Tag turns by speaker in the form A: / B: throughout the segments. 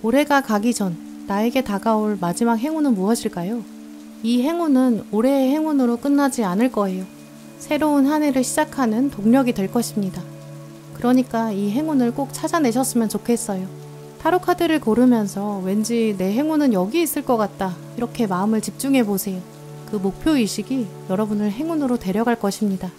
A: 올해가 가기 전 나에게 다가올 마지막 행운은 무엇일까요? 이 행운은 올해의 행운으로 끝나지 않을 거예요. 새로운 한 해를 시작하는 동력이 될 것입니다. 그러니까 이 행운을 꼭 찾아내셨으면 좋겠어요. 타로 카드를 고르면서 왠지 내 행운은 여기 있을 것 같다, 이렇게 마음을 집중해 보세요. 그 목표의식이 여러분을 행운으로 데려갈 것입니다.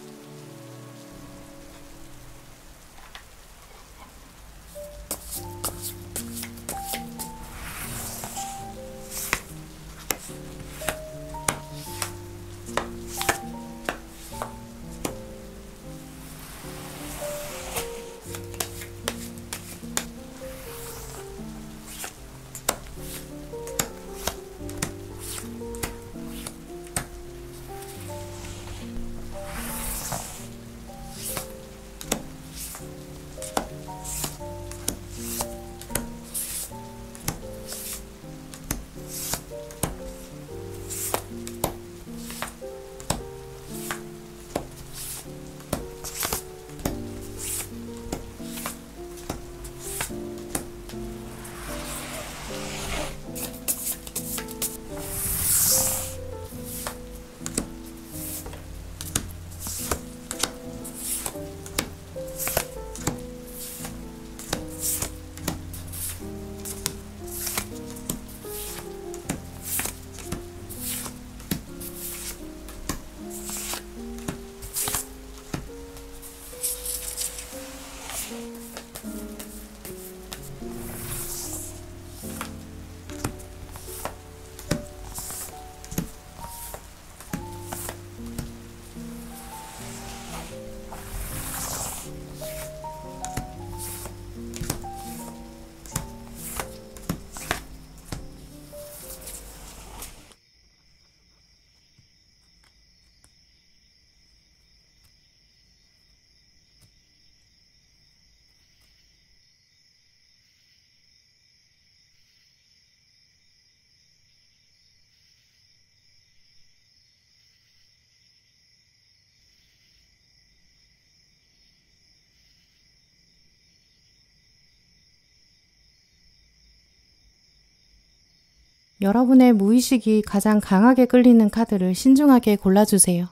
A: 여러분의 무의식이 가장 강하게 끌리는 카드를 신중하게 골라주세요.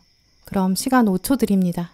A: 그럼 시간 5초 드립니다.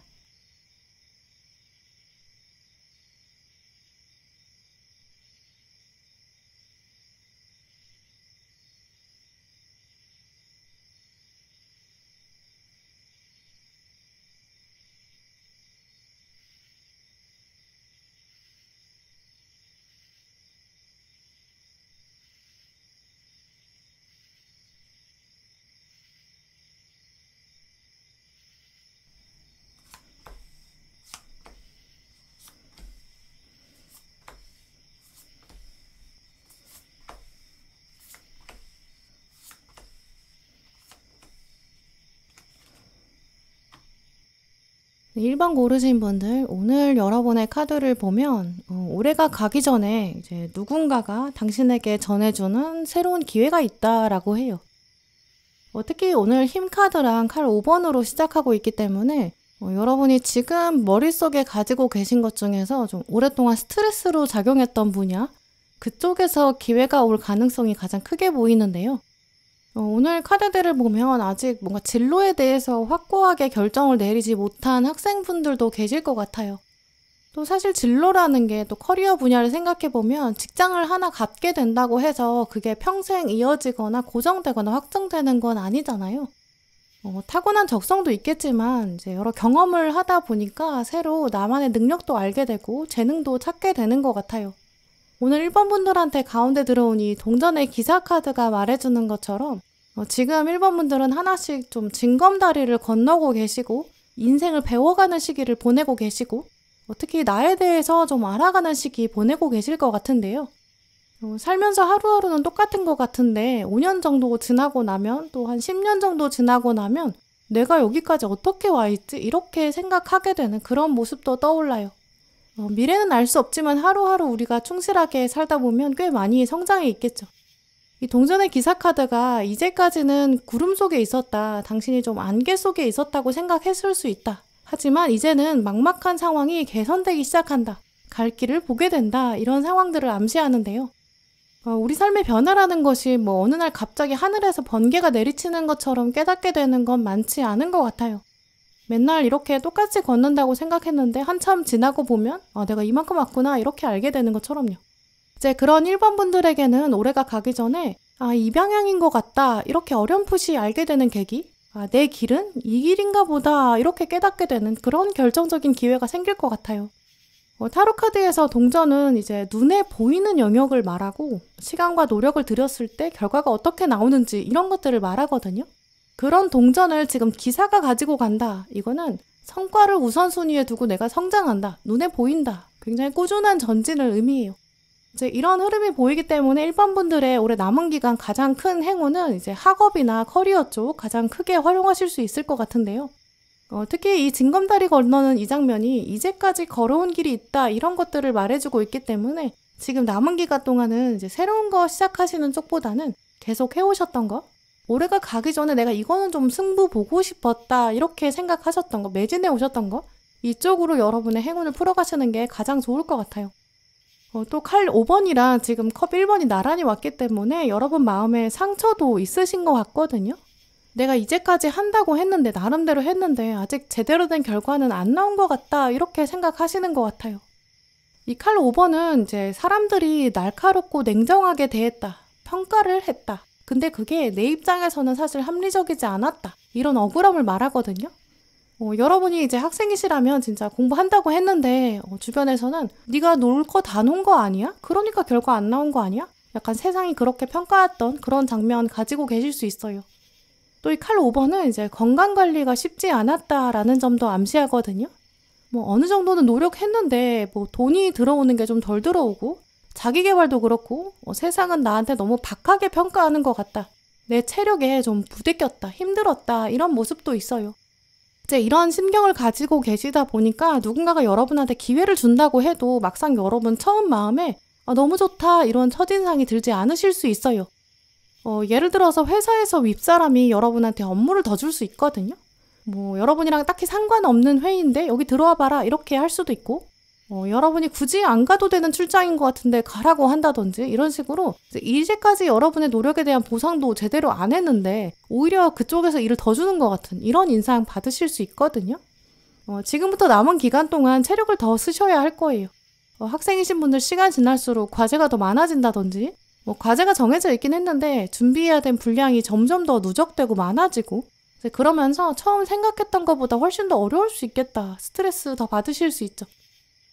A: 네, 1번 고르신 분들, 오늘 여러분의 카드를 보면 올해가 가기 전에 이제 누군가가 당신에게 전해주는 새로운 기회가 있다라고 해요. 특히 오늘 힘 카드랑 칼 5번으로 시작하고 있기 때문에 여러분이 지금 머릿속에 가지고 계신 것 중에서 좀 오랫동안 스트레스로 작용했던 분야, 그쪽에서 기회가 올 가능성이 가장 크게 보이는데요. 오늘 카드들을 보면 아직 뭔가 진로에 대해서 확고하게 결정을 내리지 못한 학생분들도 계실 것 같아요. 또 사실 진로라는 게 또 커리어 분야를 생각해보면 직장을 하나 갖게 된다고 해서 그게 평생 이어지거나 고정되거나 확정되는 건 아니잖아요. 타고난 적성도 있겠지만 이제 여러 경험을 하다 보니까 새로 나만의 능력도 알게 되고 재능도 찾게 되는 것 같아요. 오늘 1번 분들한테 가운데 들어온 이 동전의 기사 카드가 말해주는 것처럼 지금 1번 분들은 하나씩 좀 징검다리를 건너고 계시고 인생을 배워가는 시기를 보내고 계시고 특히 나에 대해서 좀 알아가는 시기 보내고 계실 것 같은데요. 살면서 하루하루는 똑같은 것 같은데 5년 정도 지나고 나면 또 한 10년 정도 지나고 나면 내가 여기까지 어떻게 와 있지? 이렇게 생각하게 되는 그런 모습도 떠올라요. 미래는 알 수 없지만 하루하루 우리가 충실하게 살다 보면 꽤 많이 성장해 있겠죠. 이 동전의 기사 카드가 이제까지는 구름 속에 있었다, 당신이 좀 안개 속에 있었다고 생각했을 수 있다. 하지만 이제는 막막한 상황이 개선되기 시작한다. 갈 길을 보게 된다. 이런 상황들을 암시하는데요. 우리 삶의 변화라는 것이 뭐 어느 날 갑자기 하늘에서 번개가 내리치는 것처럼 깨닫게 되는 건 많지 않은 것 같아요. 맨날 이렇게 똑같이 걷는다고 생각했는데 한참 지나고 보면 내가 이만큼 왔구나 이렇게 알게 되는 것처럼요. 이제 그런 1번 분들에게는 올해가 가기 전에 이 방향인 것 같다 이렇게 어렴풋이 알게 되는 계기, 내 길은 이 길인가 보다 이렇게 깨닫게 되는 그런 결정적인 기회가 생길 것 같아요. 타로 카드에서 동전은 이제 눈에 보이는 영역을 말하고 시간과 노력을 들였을 때 결과가 어떻게 나오는지 이런 것들을 말하거든요. 그런 동전을 지금 기사가 가지고 간다. 이거는 성과를 우선순위에 두고 내가 성장한다. 눈에 보인다. 굉장히 꾸준한 전진을 의미해요. 이제 이런 흐름이 보이기 때문에 1번 분들의 올해 남은 기간 가장 큰 행운은 이제 학업이나 커리어 쪽 가장 크게 활용하실 수 있을 것 같은데요. 특히 이 징검다리 건너는 이 장면이 이제까지 걸어온 길이 있다 이런 것들을 말해주고 있기 때문에 지금 남은 기간 동안은 이제 새로운 거 시작하시는 쪽보다는 계속 해오셨던 거, 올해가 가기 전에 내가 이거는 좀 승부 보고 싶었다 이렇게 생각하셨던 거, 매진해 오셨던 거 이쪽으로 여러분의 행운을 풀어가시는 게 가장 좋을 것 같아요. 또 칼 5번이랑 지금 컵 1번이 나란히 왔기 때문에 여러분 마음에 상처도 있으신 것 같거든요. 내가 이제까지 한다고 했는데 나름대로 했는데 아직 제대로 된 결과는 안 나온 것 같다 이렇게 생각하시는 것 같아요. 이 칼 5번은 이제 사람들이 날카롭고 냉정하게 대했다, 평가를 했다. 근데 그게 내 입장에서는 사실 합리적이지 않았다. 이런 억울함을 말하거든요. 여러분이 이제 학생이시라면 진짜 공부한다고 했는데 주변에서는 네가 놀 거 다 논 거 아니야? 그러니까 결과 안 나온 거 아니야? 약간 세상이 그렇게 평가했던 그런 장면 가지고 계실 수 있어요. 또 이 칼 5번은 이제 건강관리가 쉽지 않았다라는 점도 암시하거든요. 뭐 어느 정도는 노력했는데 뭐 돈이 들어오는 게 좀 덜 들어오고 자기계발도 그렇고 세상은 나한테 너무 박하게 평가하는 것 같다. 내 체력에 좀 부대꼈다, 힘들었다 이런 모습도 있어요. 이제 이런 심경을 가지고 계시다 보니까 누군가가 여러분한테 기회를 준다고 해도 막상 여러분 처음 마음에 너무 좋다 이런 첫인상이 들지 않으실 수 있어요. 예를 들어서 회사에서 윗사람이 여러분한테 업무를 더 줄 수 있거든요. 뭐 여러분이랑 딱히 상관없는 회의인데 여기 들어와 봐라 이렇게 할 수도 있고 여러분이 굳이 안 가도 되는 출장인 것 같은데 가라고 한다든지 이런 식으로 이제까지 여러분의 노력에 대한 보상도 제대로 안 했는데 오히려 그쪽에서 일을 더 주는 것 같은 이런 인상 받으실 수 있거든요. 지금부터 남은 기간 동안 체력을 더 쓰셔야 할 거예요. 학생이신 분들 시간 지날수록 과제가 더 많아진다든지 과제가 정해져 있긴 했는데 준비해야 된 분량이 점점 더 누적되고 많아지고 그러면서 처음 생각했던 것보다 훨씬 더 어려울 수 있겠다. 스트레스 더 받으실 수 있죠.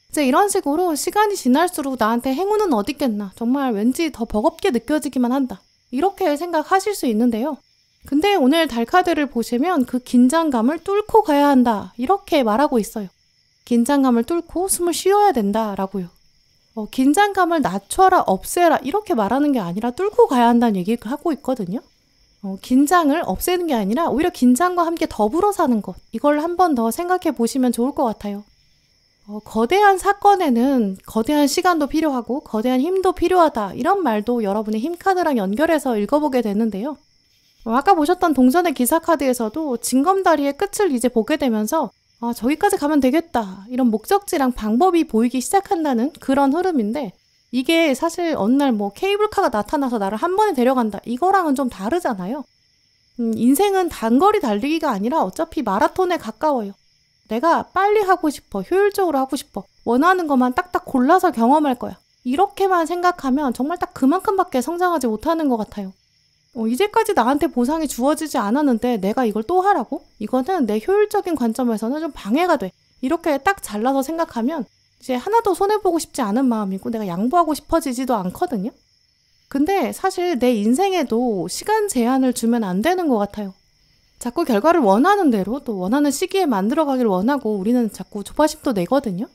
A: 이제 이런 식으로 시간이 지날수록 나한테 행운은 어디 있겠나. 정말 왠지 더 버겁게 느껴지기만 한다. 이렇게 생각하실 수 있는데요. 근데 오늘 달카드를 보시면 그 긴장감을 뚫고 가야 한다. 이렇게 말하고 있어요. 긴장감을 뚫고 숨을 쉬어야 된다라고요. 긴장감을 낮춰라, 없애라 이렇게 말하는 게 아니라 뚫고 가야 한다는 얘기를 하고 있거든요. 긴장을 없애는 게 아니라 오히려 긴장과 함께 더불어 사는 것. 이걸 한 번 더 생각해 보시면 좋을 것 같아요. 거대한 사건에는 거대한 시간도 필요하고 거대한 힘도 필요하다. 이런 말도 여러분의 힘카드랑 연결해서 읽어보게 되는데요. 아까 보셨던 동전의 기사카드에서도 징검다리의 끝을 이제 보게 되면서 저기까지 가면 되겠다. 이런 목적지랑 방법이 보이기 시작한다는 그런 흐름인데 이게 사실 어느 날 케이블카가 나타나서 나를 한 번에 데려간다. 이거랑은 좀 다르잖아요. 인생은 단거리 달리기가 아니라 어차피 마라톤에 가까워요. 내가 빨리 하고 싶어, 효율적으로 하고 싶어, 원하는 것만 딱딱 골라서 경험할 거야. 이렇게만 생각하면 정말 딱 그만큼밖에 성장하지 못하는 것 같아요. 이제까지 나한테 보상이 주어지지 않았는데 내가 이걸 또 하라고? 이거는 내 효율적인 관점에서는 좀 방해가 돼. 이렇게 딱 잘라서 생각하면 이제 하나도 손해보고 싶지 않은 마음이고 내가 양보하고 싶어지지도 않거든요. 근데 사실 내 인생에도 시간 제한을 주면 안 되는 것 같아요. 자꾸 결과를 원하는 대로 또 원하는 시기에 만들어가길 원하고 우리는 자꾸 조바심도 내거든요.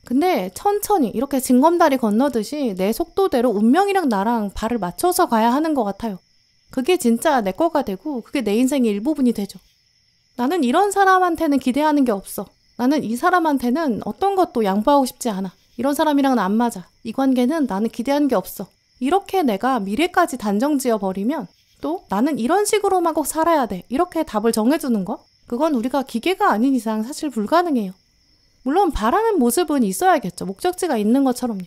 A: 근데 천천히 이렇게 징검다리 건너듯이 내 속도대로 운명이랑 나랑 발을 맞춰서 가야 하는 것 같아요. 그게 진짜 내 거가 되고 그게 내 인생의 일부분이 되죠. 나는 이런 사람한테는 기대하는 게 없어. 나는 이 사람한테는 어떤 것도 양보하고 싶지 않아. 이런 사람이랑은 안 맞아. 이 관계는 나는 기대하는 게 없어. 이렇게 내가 미래까지 단정지어버리면 또 나는 이런 식으로만 꼭 살아야 돼. 이렇게 답을 정해주는 거? 그건 우리가 기계가 아닌 이상 사실 불가능해요. 물론 바라는 모습은 있어야겠죠. 목적지가 있는 것처럼요.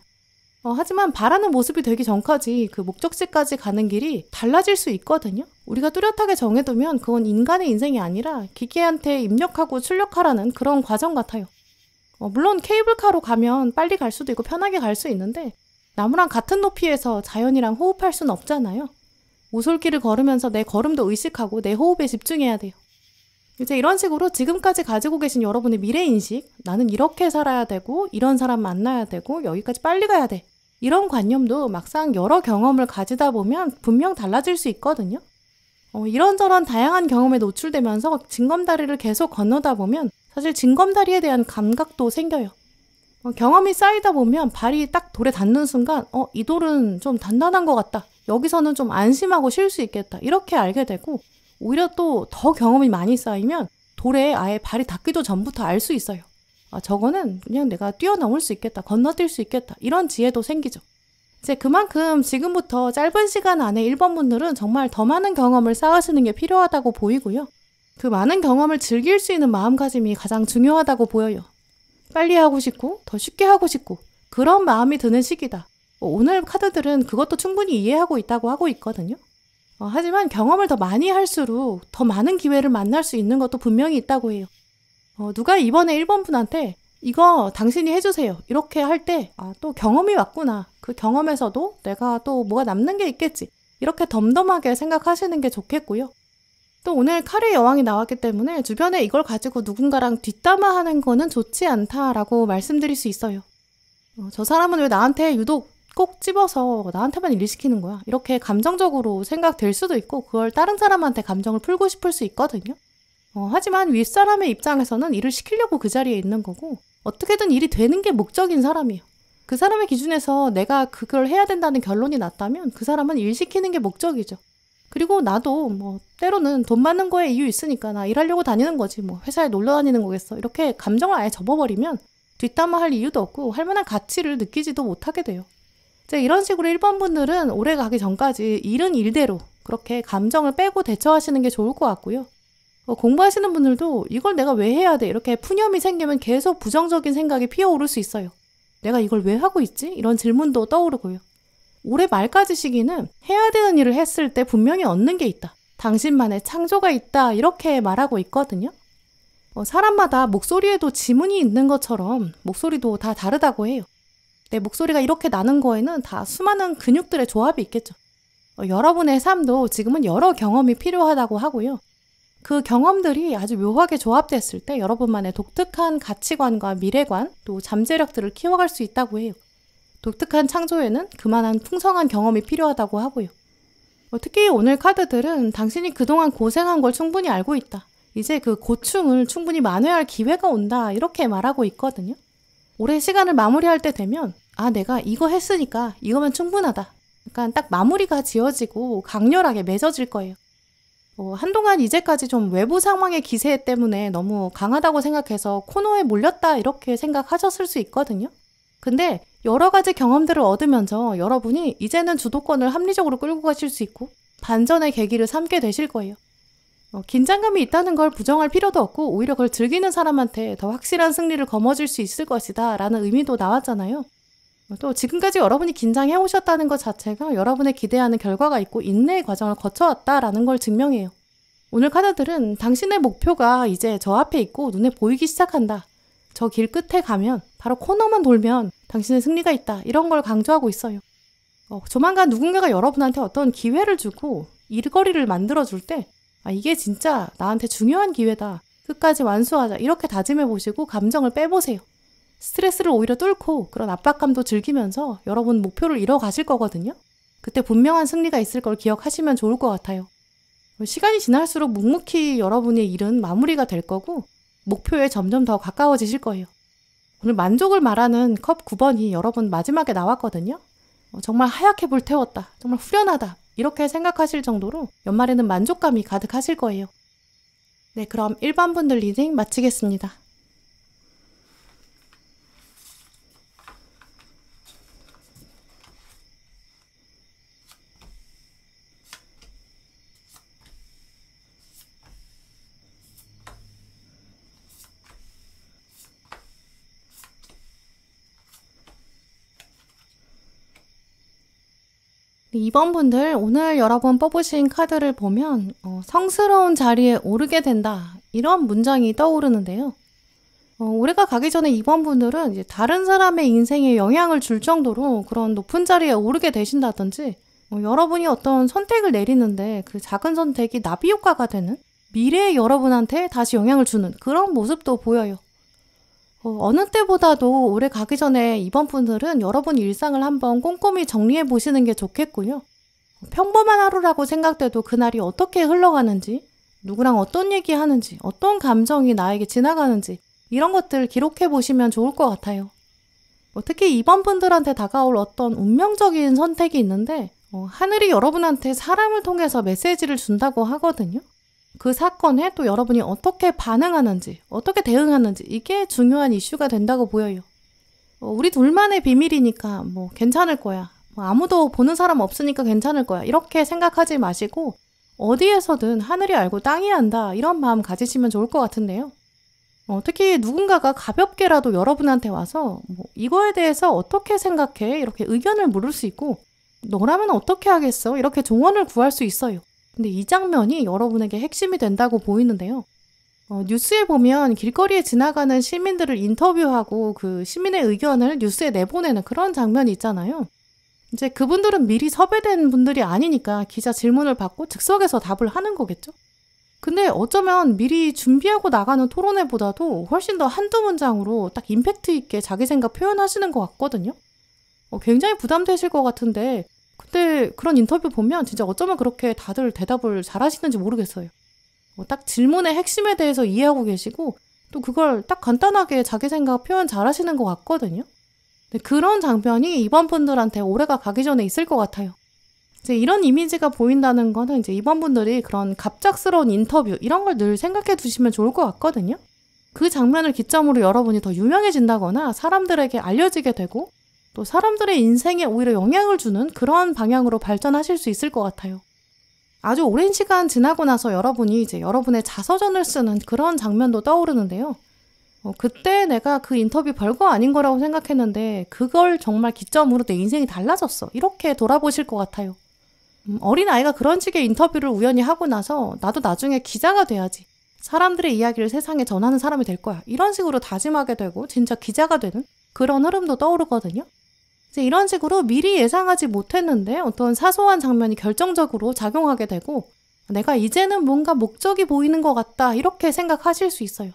A: 하지만 바라는 모습이 되기 전까지 그 목적지까지 가는 길이 달라질 수 있거든요. 우리가 뚜렷하게 정해두면 그건 인간의 인생이 아니라 기계한테 입력하고 출력하라는 그런 과정 같아요. 물론 케이블카로 가면 빨리 갈 수도 있고 편하게 갈 수 있는데 나무랑 같은 높이에서 자연이랑 호흡할 수는 없잖아요. 오솔길을 걸으면서 내 걸음도 의식하고 내 호흡에 집중해야 돼요. 이제 이런 식으로 지금까지 가지고 계신 여러분의 미래인식, 나는 이렇게 살아야 되고 이런 사람 만나야 되고 여기까지 빨리 가야 돼. 이런 관념도 막상 여러 경험을 가지다 보면 분명 달라질 수 있거든요. 이런저런 다양한 경험에 노출되면서 징검다리를 계속 건너다 보면 사실 징검다리에 대한 감각도 생겨요. 경험이 쌓이다 보면 발이 딱 돌에 닿는 순간 이 돌은 좀 단단한 것 같다. 여기서는 좀 안심하고 쉴 수 있겠다. 이렇게 알게 되고 오히려 또 더 경험이 많이 쌓이면 돌에 아예 발이 닿기도 전부터 알 수 있어요. 저거는 그냥 내가 뛰어넘을 수 있겠다. 건너뛸 수 있겠다. 이런 지혜도 생기죠. 이제 그만큼 지금부터 짧은 시간 안에 1번 분들은 정말 더 많은 경험을 쌓으시는 게 필요하다고 보이고요. 그 많은 경험을 즐길 수 있는 마음가짐이 가장 중요하다고 보여요. 빨리 하고 싶고 더 쉽게 하고 싶고 그런 마음이 드는 시기다. 오늘 카드들은 그것도 충분히 이해하고 있다고 하고 있거든요. 하지만 경험을 더 많이 할수록 더 많은 기회를 만날 수 있는 것도 분명히 있다고 해요. 누가 이번에 1번 분한테 이거 당신이 해주세요. 이렇게 할 때 또 경험이 왔구나. 그 경험에서도 내가 또 뭐가 남는 게 있겠지. 이렇게 덤덤하게 생각하시는 게 좋겠고요. 또 오늘 칼의 여왕이 나왔기 때문에 주변에 이걸 가지고 누군가랑 뒷담화하는 거는 좋지 않다라고 말씀드릴 수 있어요. 저 사람은 왜 나한테 유독 꼭 집어서 나한테만 일 시키는 거야. 이렇게 감정적으로 생각될 수도 있고 그걸 다른 사람한테 감정을 풀고 싶을 수 있거든요. 하지만 윗사람의 입장에서는 일을 시키려고 그 자리에 있는 거고 어떻게든 일이 되는 게 목적인 사람이에요. 그 사람의 기준에서 내가 그걸 해야 된다는 결론이 났다면 그 사람은 일 시키는 게 목적이죠. 그리고 나도 때로는 돈 받는 거에 이유 있으니까 나 일하려고 다니는 거지 회사에 놀러 다니는 거겠어. 이렇게 감정을 아예 접어버리면 뒷담화할 이유도 없고 할 만한 가치를 느끼지도 못하게 돼요. 이제 이런 식으로 1번 분들은 오래 가기 전까지 일은 일대로 그렇게 감정을 빼고 대처하시는 게 좋을 것 같고요. 공부하시는 분들도 이걸 내가 왜 해야 돼? 이렇게 푸념이 생기면 계속 부정적인 생각이 피어오를 수 있어요. 내가 이걸 왜 하고 있지? 이런 질문도 떠오르고요. 올해 말까지 시기는 해야 되는 일을 했을 때 분명히 얻는 게 있다. 당신만의 창조가 있다. 이렇게 말하고 있거든요. 사람마다 목소리에도 지문이 있는 것처럼 목소리도 다 다르다고 해요. 내 목소리가 이렇게 나는 거에는 다 수많은 근육들의 조합이 있겠죠. 여러분의 삶도 지금은 여러 경험이 필요하다고 하고요. 그 경험들이 아주 묘하게 조합됐을 때 여러분만의 독특한 가치관과 미래관 또 잠재력들을 키워갈 수 있다고 해요. 독특한 창조에는 그만한 풍성한 경험이 필요하다고 하고요. 특히 오늘 카드들은 당신이 그동안 고생한 걸 충분히 알고 있다. 이제 그 고충을 충분히 만회할 기회가 온다. 이렇게 말하고 있거든요. 올해 시간을 마무리할 때 되면 내가 이거 했으니까 이거면 충분하다. 약간 딱 마무리가 지어지고 강렬하게 맺어질 거예요. 한동안 이제까지 좀 외부 상황의 기세 때문에 너무 강하다고 생각해서 코너에 몰렸다 이렇게 생각하셨을 수 있거든요. 근데 여러 가지 경험들을 얻으면서 여러분이 이제는 주도권을 합리적으로 끌고 가실 수 있고 반전의 계기를 삼게 되실 거예요. 긴장감이 있다는 걸 부정할 필요도 없고 오히려 그걸 즐기는 사람한테 더 확실한 승리를 거머쥘 수 있을 것이다 라는 의미도 나왔잖아요. 또 지금까지 여러분이 긴장해 오셨다는 것 자체가 여러분의 기대하는 결과가 있고 인내의 과정을 거쳐왔다라는 걸 증명해요. 오늘 카드들은 당신의 목표가 이제 저 앞에 있고 눈에 보이기 시작한다. 저 길 끝에 가면 바로 코너만 돌면 당신의 승리가 있다. 이런 걸 강조하고 있어요. 조만간 누군가가 여러분한테 어떤 기회를 주고 일거리를 만들어줄 때 이게 진짜 나한테 중요한 기회다. 끝까지 완수하자. 이렇게 다짐해 보시고 감정을 빼보세요. 스트레스를 오히려 뚫고 그런 압박감도 즐기면서 여러분 목표를 이뤄 가실 거거든요. 그때 분명한 승리가 있을 걸 기억하시면 좋을 것 같아요. 시간이 지날수록 묵묵히 여러분의 일은 마무리가 될 거고 목표에 점점 더 가까워지실 거예요. 오늘 만족을 말하는 컵 9번이 여러분 마지막에 나왔거든요. 정말 하얗게 불태웠다. 정말 후련하다. 이렇게 생각하실 정도로 연말에는 만족감이 가득하실 거예요. 네, 그럼 1번 분들 리딩 마치겠습니다. 2번 분들 오늘 여러분 뽑으신 카드를 보면 성스러운 자리에 오르게 된다 이런 문장이 떠오르는데요. 올해가 가기 전에 2번 분들은 이제 다른 사람의 인생에 영향을 줄 정도로 그런 높은 자리에 오르게 되신다든지 여러분이 어떤 선택을 내리는데 그 작은 선택이 나비 효과가 되는 미래의 여러분한테 다시 영향을 주는 그런 모습도 보여요. 어느 때보다도 올해 가기 전에 2번 분들은 여러분 일상을 한번 꼼꼼히 정리해 보시는 게 좋겠고요. 평범한 하루라고 생각돼도 그날이 어떻게 흘러가는지, 누구랑 어떤 얘기하는지, 어떤 감정이 나에게 지나가는지 이런 것들 기록해 보시면 좋을 것 같아요. 특히 2번 분들한테 다가올 어떤 운명적인 선택이 있는데 하늘이 여러분한테 사람을 통해서 메시지를 준다고 하거든요. 그 사건에 또 여러분이 어떻게 반응하는지, 어떻게 대응하는지 이게 중요한 이슈가 된다고 보여요. 우리 둘만의 비밀이니까 괜찮을 거야. 아무도 보는 사람 없으니까 괜찮을 거야. 이렇게 생각하지 마시고 어디에서든 하늘이 알고 땅이 안다 이런 마음 가지시면 좋을 것 같은데요. 특히 누군가가 가볍게라도 여러분한테 와서 이거에 대해서 어떻게 생각해? 이렇게 의견을 물을 수 있고 너라면 어떻게 하겠어? 이렇게 조언을 구할 수 있어요. 근데 이 장면이 여러분에게 핵심이 된다고 보이는데요. 뉴스에 보면 길거리에 지나가는 시민들을 인터뷰하고 그 시민의 의견을 뉴스에 내보내는 그런 장면이 있잖아요. 이제 그분들은 미리 섭외된 분들이 아니니까 기자 질문을 받고 즉석에서 답을 하는 거겠죠. 근데 어쩌면 미리 준비하고 나가는 토론회보다도 훨씬 더 한두 문장으로 딱 임팩트 있게 자기 생각 표현하시는 것 같거든요. 굉장히 부담되실 것 같은데 근데 그런 인터뷰 보면 진짜 어쩌면 그렇게 다들 대답을 잘하시는지 모르겠어요. 딱 질문의 핵심에 대해서 이해하고 계시고 또 그걸 딱 간단하게 자기 생각 표현 잘하시는 것 같거든요. 근데 그런 장면이 이번 분들한테 올해가 가기 전에 있을 것 같아요. 이제 이런 이미지가 보인다는 거는 이제 이번 분들이 그런 갑작스러운 인터뷰 이런 걸 늘 생각해 두시면 좋을 것 같거든요. 그 장면을 기점으로 여러분이 더 유명해진다거나 사람들에게 알려지게 되고 또 사람들의 인생에 오히려 영향을 주는 그런 방향으로 발전하실 수 있을 것 같아요. 아주 오랜 시간 지나고 나서 여러분이 이제 여러분의 자서전을 쓰는 그런 장면도 떠오르는데요. 그때 내가 그 인터뷰 별거 아닌 거라고 생각했는데 그걸 정말 기점으로 내 인생이 달라졌어. 이렇게 돌아보실 것 같아요. 어린아이가 그런 식의 인터뷰를 우연히 하고 나서 나도 나중에 기자가 돼야지. 사람들의 이야기를 세상에 전하는 사람이 될 거야. 이런 식으로 다짐하게 되고 진짜 기자가 되는 그런 흐름도 떠오르거든요. 이제 이런 식으로 미리 예상하지 못했는데 어떤 사소한 장면이 결정적으로 작용하게 되고 내가 이제는 뭔가 목적이 보이는 것 같다 이렇게 생각하실 수 있어요.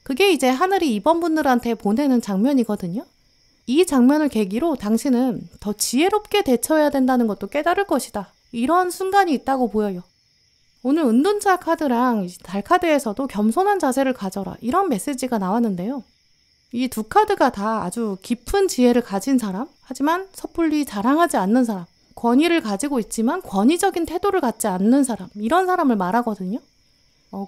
A: 그게 이제 하늘이 이번 분들한테 보내는 장면이거든요. 이 장면을 계기로 당신은 더 지혜롭게 대처해야 된다는 것도 깨달을 것이다. 이런 순간이 있다고 보여요. 오늘 은둔자 카드랑 달 카드에서도 겸손한 자세를 가져라 이런 메시지가 나왔는데요. 이 두 카드가 다 아주 깊은 지혜를 가진 사람, 하지만 섣불리 자랑하지 않는 사람, 권위를 가지고 있지만 권위적인 태도를 갖지 않는 사람, 이런 사람을 말하거든요.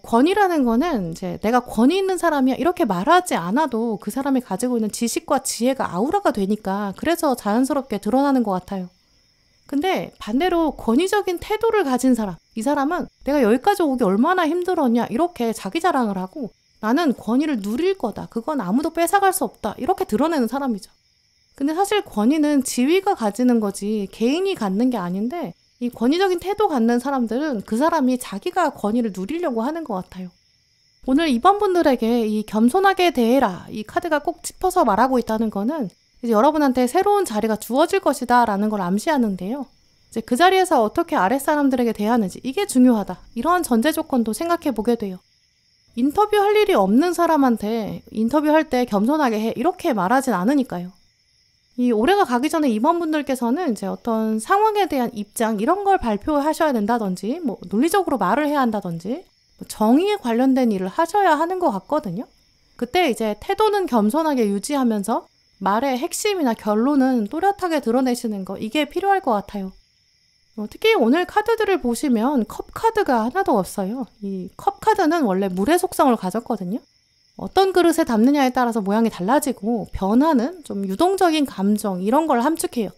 A: 권위라는 거는 이제 내가 권위 있는 사람이야 이렇게 말하지 않아도 그 사람이 가지고 있는 지식과 지혜가 아우라가 되니까 그래서 자연스럽게 드러나는 것 같아요. 근데 반대로 권위적인 태도를 가진 사람, 이 사람은 내가 여기까지 오기 얼마나 힘들었냐 이렇게 자기 자랑을 하고 나는 권위를 누릴 거다. 그건 아무도 뺏어갈 수 없다. 이렇게 드러내는 사람이죠. 근데 사실 권위는 지위가 가지는 거지 개인이 갖는 게 아닌데 이 권위적인 태도 갖는 사람들은 그 사람이 자기가 권위를 누리려고 하는 것 같아요. 오늘 이번 분들에게 이 겸손하게 대해라 이 카드가 꼭 짚어서 말하고 있다는 거는 이제 여러분한테 새로운 자리가 주어질 것이다 라는 걸 암시하는데요. 이제 그 자리에서 어떻게 아랫사람들에게 대하는지 이게 중요하다. 이런 전제 조건도 생각해 보게 돼요. 인터뷰할 일이 없는 사람한테 인터뷰할 때 겸손하게 해 이렇게 말하진 않으니까요. 이 올해가 가기 전에 이번 분들께서는 이제 어떤 상황에 대한 입장 이런 걸 발표하셔야 된다든지 논리적으로 말을 해야 한다든지 정의에 관련된 일을 하셔야 하는 것 같거든요. 그때 이제 태도는 겸손하게 유지하면서 말의 핵심이나 결론은 또렷하게 드러내시는 거 이게 필요할 것 같아요. 특히 오늘 카드들을 보시면 컵 카드가 하나도 없어요. 이 컵 카드는 원래 물의 속성을 가졌거든요. 어떤 그릇에 담느냐에 따라서 모양이 달라지고 변화는 좀 유동적인 감정 이런 걸 함축해요.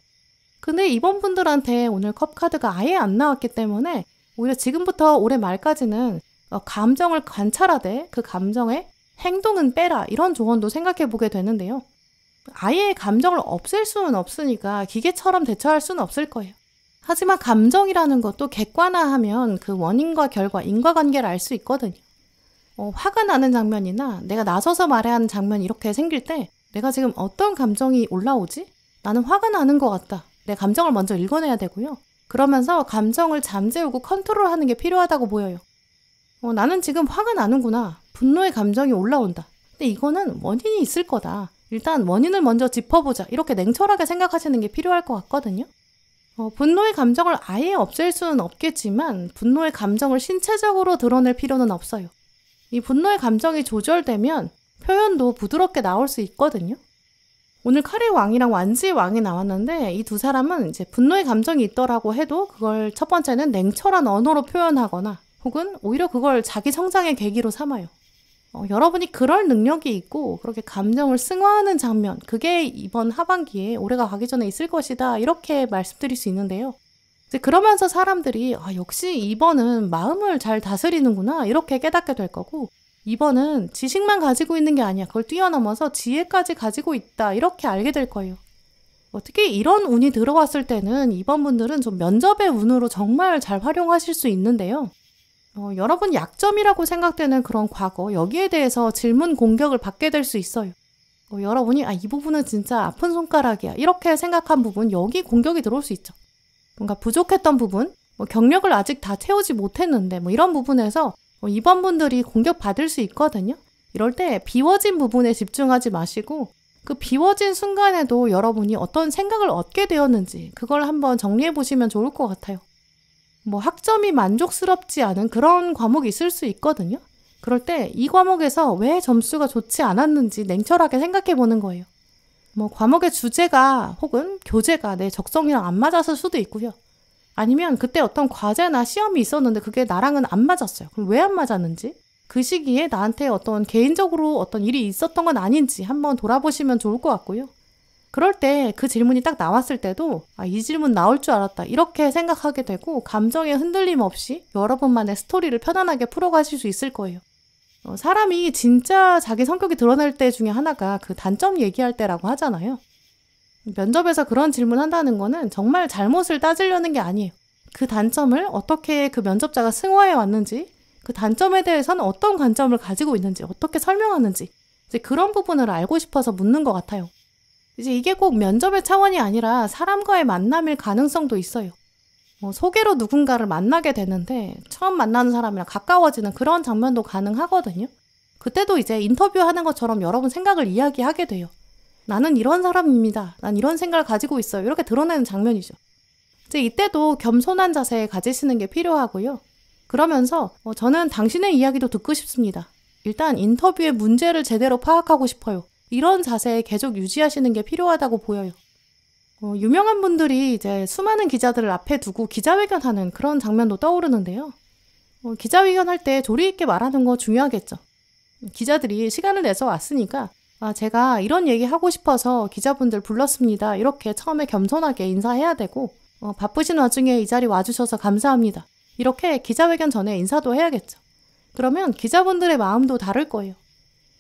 A: 근데 이번 분들한테 오늘 컵 카드가 아예 안 나왔기 때문에 오히려 지금부터 올해 말까지는 감정을 관찰하되 그 감정의 행동은 빼라 이런 조언도 생각해 보게 되는데요. 아예 감정을 없앨 수는 없으니까 기계처럼 대처할 수는 없을 거예요. 하지만 감정이라는 것도 객관화하면 그 원인과 결과, 인과관계를 알 수 있거든요. 화가 나는 장면이나 내가 나서서 말해야 하는 장면이 이렇게 생길 때 내가 지금 어떤 감정이 올라오지? 나는 화가 나는 것 같다. 내 감정을 먼저 읽어내야 되고요. 그러면서 감정을 잠재우고 컨트롤하는 게 필요하다고 보여요. 나는 지금 화가 나는구나. 분노의 감정이 올라온다. 근데 이거는 원인이 있을 거다. 일단 원인을 먼저 짚어보자. 이렇게 냉철하게 생각하시는 게 필요할 것 같거든요. 분노의 감정을 아예 없앨 수는 없겠지만 분노의 감정을 신체적으로 드러낼 필요는 없어요. 이 분노의 감정이 조절되면 표현도 부드럽게 나올 수 있거든요. 오늘 칼의 왕이랑 완지의 왕이 나왔는데 이 두 사람은 이제 분노의 감정이 있더라고 해도 그걸 첫 번째는 냉철한 언어로 표현하거나 혹은 오히려 그걸 자기 성장의 계기로 삼아요. 여러분이 그럴 능력이 있고 그렇게 감정을 승화하는 장면, 그게 이번 하반기에 올해가 가기 전에 있을 것이다 이렇게 말씀드릴 수 있는데요. 이제 그러면서 사람들이 역시 이번은 마음을 잘 다스리는구나 이렇게 깨닫게 될 거고, 이번은 지식만 가지고 있는 게 아니야. 그걸 뛰어넘어서 지혜까지 가지고 있다. 이렇게 알게 될 거예요. 특히 이런 운이 들어왔을 때는 이번 분들은 좀 면접의 운으로 정말 잘 활용하실 수 있는데요. 여러분 약점이라고 생각되는 그런 과거, 여기에 대해서 질문 공격을 받게 될 수 있어요. 여러분이 이 부분은 진짜 아픈 손가락이야. 이렇게 생각한 부분, 여기 공격이 들어올 수 있죠. 뭔가 부족했던 부분, 경력을 아직 다 채우지 못했는데 이런 부분에서 이번 분들이 공격받을 수 있거든요. 이럴 때 비워진 부분에 집중하지 마시고 그 비워진 순간에도 여러분이 어떤 생각을 얻게 되었는지 그걸 한번 정리해 보시면 좋을 것 같아요. 학점이 만족스럽지 않은 그런 과목이 있을 수 있거든요. 그럴 때 이 과목에서 왜 점수가 좋지 않았는지 냉철하게 생각해 보는 거예요. 과목의 주제가 혹은 교재가 내 적성이랑 안 맞았을 수도 있고요. 아니면 그때 어떤 과제나 시험이 있었는데 그게 나랑은 안 맞았어요. 그럼 왜 안 맞았는지, 그 시기에 나한테 어떤 개인적으로 어떤 일이 있었던 건 아닌지 한번 돌아보시면 좋을 것 같고요. 그럴 때 그 질문이 딱 나왔을 때도 이 질문 나올 줄 알았다 이렇게 생각하게 되고 감정의 흔들림 없이 여러분만의 스토리를 편안하게 풀어가실 수 있을 거예요. 사람이 진짜 자기 성격이 드러날 때 중에 하나가 그 단점 얘기할 때라고 하잖아요. 면접에서 그런 질문한다는 거는 정말 잘못을 따지려는 게 아니에요. 그 단점을 어떻게 그 면접자가 승화해 왔는지, 그 단점에 대해서는 어떤 관점을 가지고 있는지, 어떻게 설명하는지 이제 그런 부분을 알고 싶어서 묻는 것 같아요. 이제 이게 꼭 면접의 차원이 아니라 사람과의 만남일 가능성도 있어요. 소개로 누군가를 만나게 되는데 처음 만나는 사람이랑 가까워지는 그런 장면도 가능하거든요. 그때도 이제 인터뷰하는 것처럼 여러분 생각을 이야기하게 돼요. 나는 이런 사람입니다. 난 이런 생각을 가지고 있어요. 이렇게 드러내는 장면이죠. 이제 이때도 겸손한 자세 가지시는 게 필요하고요. 그러면서 저는 당신의 이야기도 듣고 싶습니다. 일단 인터뷰의 문제를 제대로 파악하고 싶어요. 이런 자세 계속 유지하시는 게 필요하다고 보여요. 유명한 분들이 이제 수많은 기자들을 앞에 두고 기자회견하는 그런 장면도 떠오르는데요. 기자회견 할 때 조리 있게 말하는 거 중요하겠죠. 기자들이 시간을 내서 왔으니까 제가 이런 얘기 하고 싶어서 기자분들 불렀습니다. 이렇게 처음에 겸손하게 인사해야 되고 바쁘신 와중에 이 자리 와주셔서 감사합니다. 이렇게 기자회견 전에 인사도 해야겠죠. 그러면 기자분들의 마음도 다를 거예요.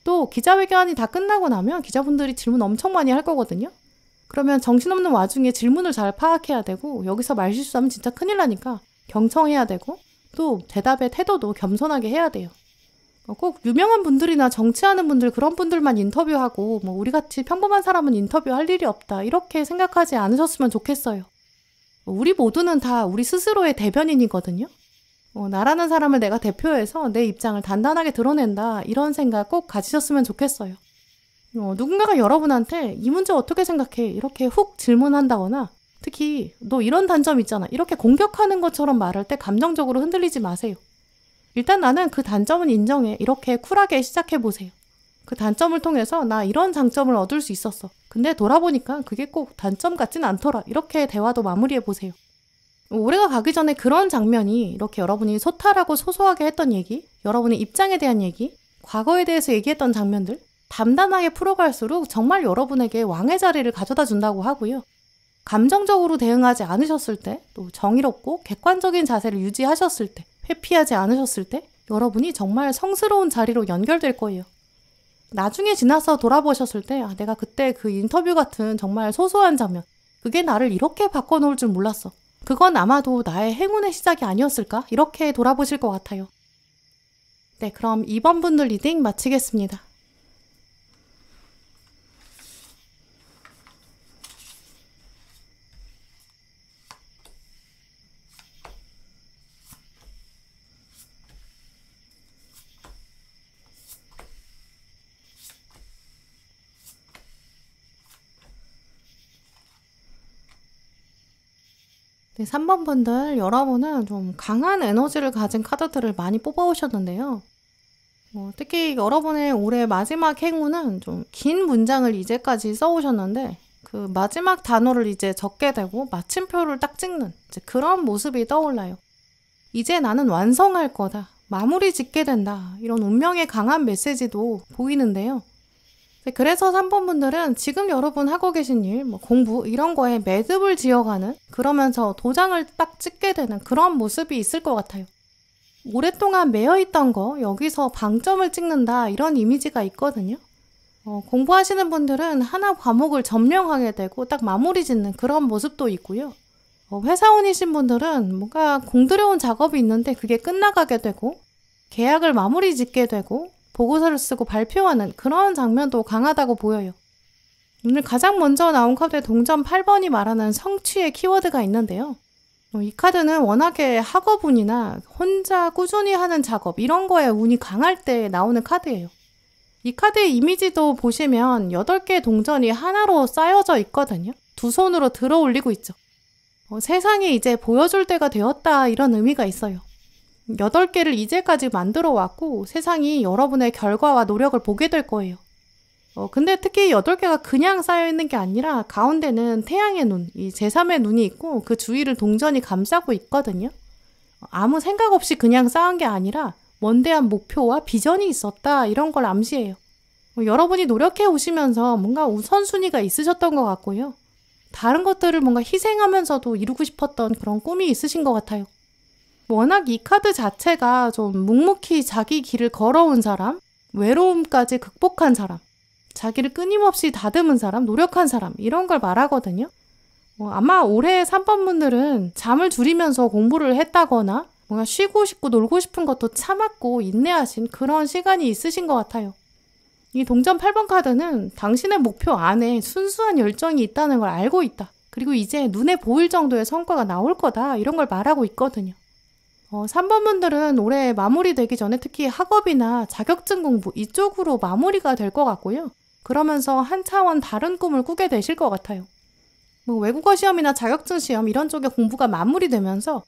A: 또 기자회견이 다 끝나고 나면 기자분들이 질문 엄청 많이 할 거거든요. 그러면 정신없는 와중에 질문을 잘 파악해야 되고 여기서 말실수하면 진짜 큰일 나니까 경청해야 되고 또 대답의 태도도 겸손하게 해야 돼요. 꼭 유명한 분들이나 정치하는 분들 그런 분들만 인터뷰하고 우리같이 평범한 사람은 인터뷰할 일이 없다 이렇게 생각하지 않으셨으면 좋겠어요. 우리 모두는 다 우리 스스로의 대변인이거든요. 나라는 사람을 내가 대표해서 내 입장을 단단하게 드러낸다 이런 생각 꼭 가지셨으면 좋겠어요. 누군가가 여러분한테 이 문제 어떻게 생각해? 이렇게 훅 질문한다거나 특히 너 이런 단점 있잖아 이렇게 공격하는 것처럼 말할 때 감정적으로 흔들리지 마세요. 일단 나는 그 단점은 인정해. 이렇게 쿨하게 시작해보세요. 그 단점을 통해서 나 이런 장점을 얻을 수 있었어. 근데 돌아보니까 그게 꼭 단점 같진 않더라. 이렇게 대화도 마무리해보세요. 올해가 가기 전에 그런 장면이 이렇게 여러분이 소탈하고 소소하게 했던 얘기, 여러분의 입장에 대한 얘기, 과거에 대해서 얘기했던 장면들 담담하게 풀어갈수록 정말 여러분에게 왕의 자리를 가져다 준다고 하고요. 감정적으로 대응하지 않으셨을 때, 또 정의롭고 객관적인 자세를 유지하셨을 때, 회피하지 않으셨을 때 여러분이 정말 성스러운 자리로 연결될 거예요. 나중에 지나서 돌아보셨을 때 내가 그때 그 인터뷰 같은 정말 소소한 장면 그게 나를 이렇게 바꿔놓을 줄 몰랐어. 그건 아마도 나의 행운의 시작이 아니었을까? 이렇게 돌아보실 것 같아요. 네, 그럼 2번 분들 리딩 마치겠습니다. 네, 3번 분들, 여러분은 좀 강한 에너지를 가진 카드들을 많이 뽑아오셨는데요. 특히 여러분의 올해 마지막 행운은 좀 긴 문장을 이제까지 써오셨는데 그 마지막 단어를 이제 적게 되고 마침표를 딱 찍는 이제 그런 모습이 떠올라요. 이제 나는 완성할 거다. 마무리 짓게 된다. 이런 운명의 강한 메시지도 보이는데요. 그래서 3번 분들은 지금 여러분 하고 계신 일, 공부 이런 거에 매듭을 지어가는 그러면서 도장을 딱 찍게 되는 그런 모습이 있을 것 같아요. 오랫동안 매여있던 거 여기서 방점을 찍는다 이런 이미지가 있거든요. 공부하시는 분들은 하나 과목을 점령하게 되고 딱 마무리 짓는 그런 모습도 있고요. 회사원이신 분들은 뭔가 공들여온 작업이 있는데 그게 끝나가게 되고 계약을 마무리 짓게 되고 보고서를 쓰고 발표하는 그런 장면도 강하다고 보여요. 오늘 가장 먼저 나온 카드의 동전 8번이 말하는 성취의 키워드가 있는데요. 이 카드는 워낙에 학업운이나 혼자 꾸준히 하는 작업 이런 거에 운이 강할 때 나오는 카드예요. 이 카드의 이미지도 보시면 8개의 동전이 하나로 쌓여져 있거든요. 두 손으로 들어 올리고 있죠. 세상이 이제 보여줄 때가 되었다 이런 의미가 있어요. 8개를 이제까지 만들어 왔고 세상이 여러분의 결과와 노력을 보게 될 거예요. 근데 특히 8개가 그냥 쌓여있는 게 아니라 가운데는 태양의 눈, 이 제3의 눈이 있고 그 주위를 동전이 감싸고 있거든요. 아무 생각 없이 그냥 쌓은 게 아니라 원대한 목표와 비전이 있었다 이런 걸 암시해요. 여러분이 노력해 오시면서 뭔가 우선순위가 있으셨던 것 같고요. 다른 것들을 뭔가 희생하면서도 이루고 싶었던 그런 꿈이 있으신 것 같아요. 워낙 이 카드 자체가 좀 묵묵히 자기 길을 걸어온 사람, 외로움까지 극복한 사람, 자기를 끊임없이 다듬은 사람, 노력한 사람 이런 걸 말하거든요. 아마 올해 3번 분들은 잠을 줄이면서 공부를 했다거나 뭔가 쉬고 싶고 놀고 싶은 것도 참았고 인내하신 그런 시간이 있으신 것 같아요. 이 동전 8번 카드는 당신의 목표 안에 순수한 열정이 있다는 걸 알고 있다. 그리고 이제 눈에 보일 정도의 성과가 나올 거다 이런 걸 말하고 있거든요. 3번 분들은 올해 마무리되기 전에 특히 학업이나 자격증 공부 이쪽으로 마무리가 될 것 같고요. 그러면서 한 차원 다른 꿈을 꾸게 되실 것 같아요. 외국어 시험이나 자격증 시험 이런 쪽의 공부가 마무리되면서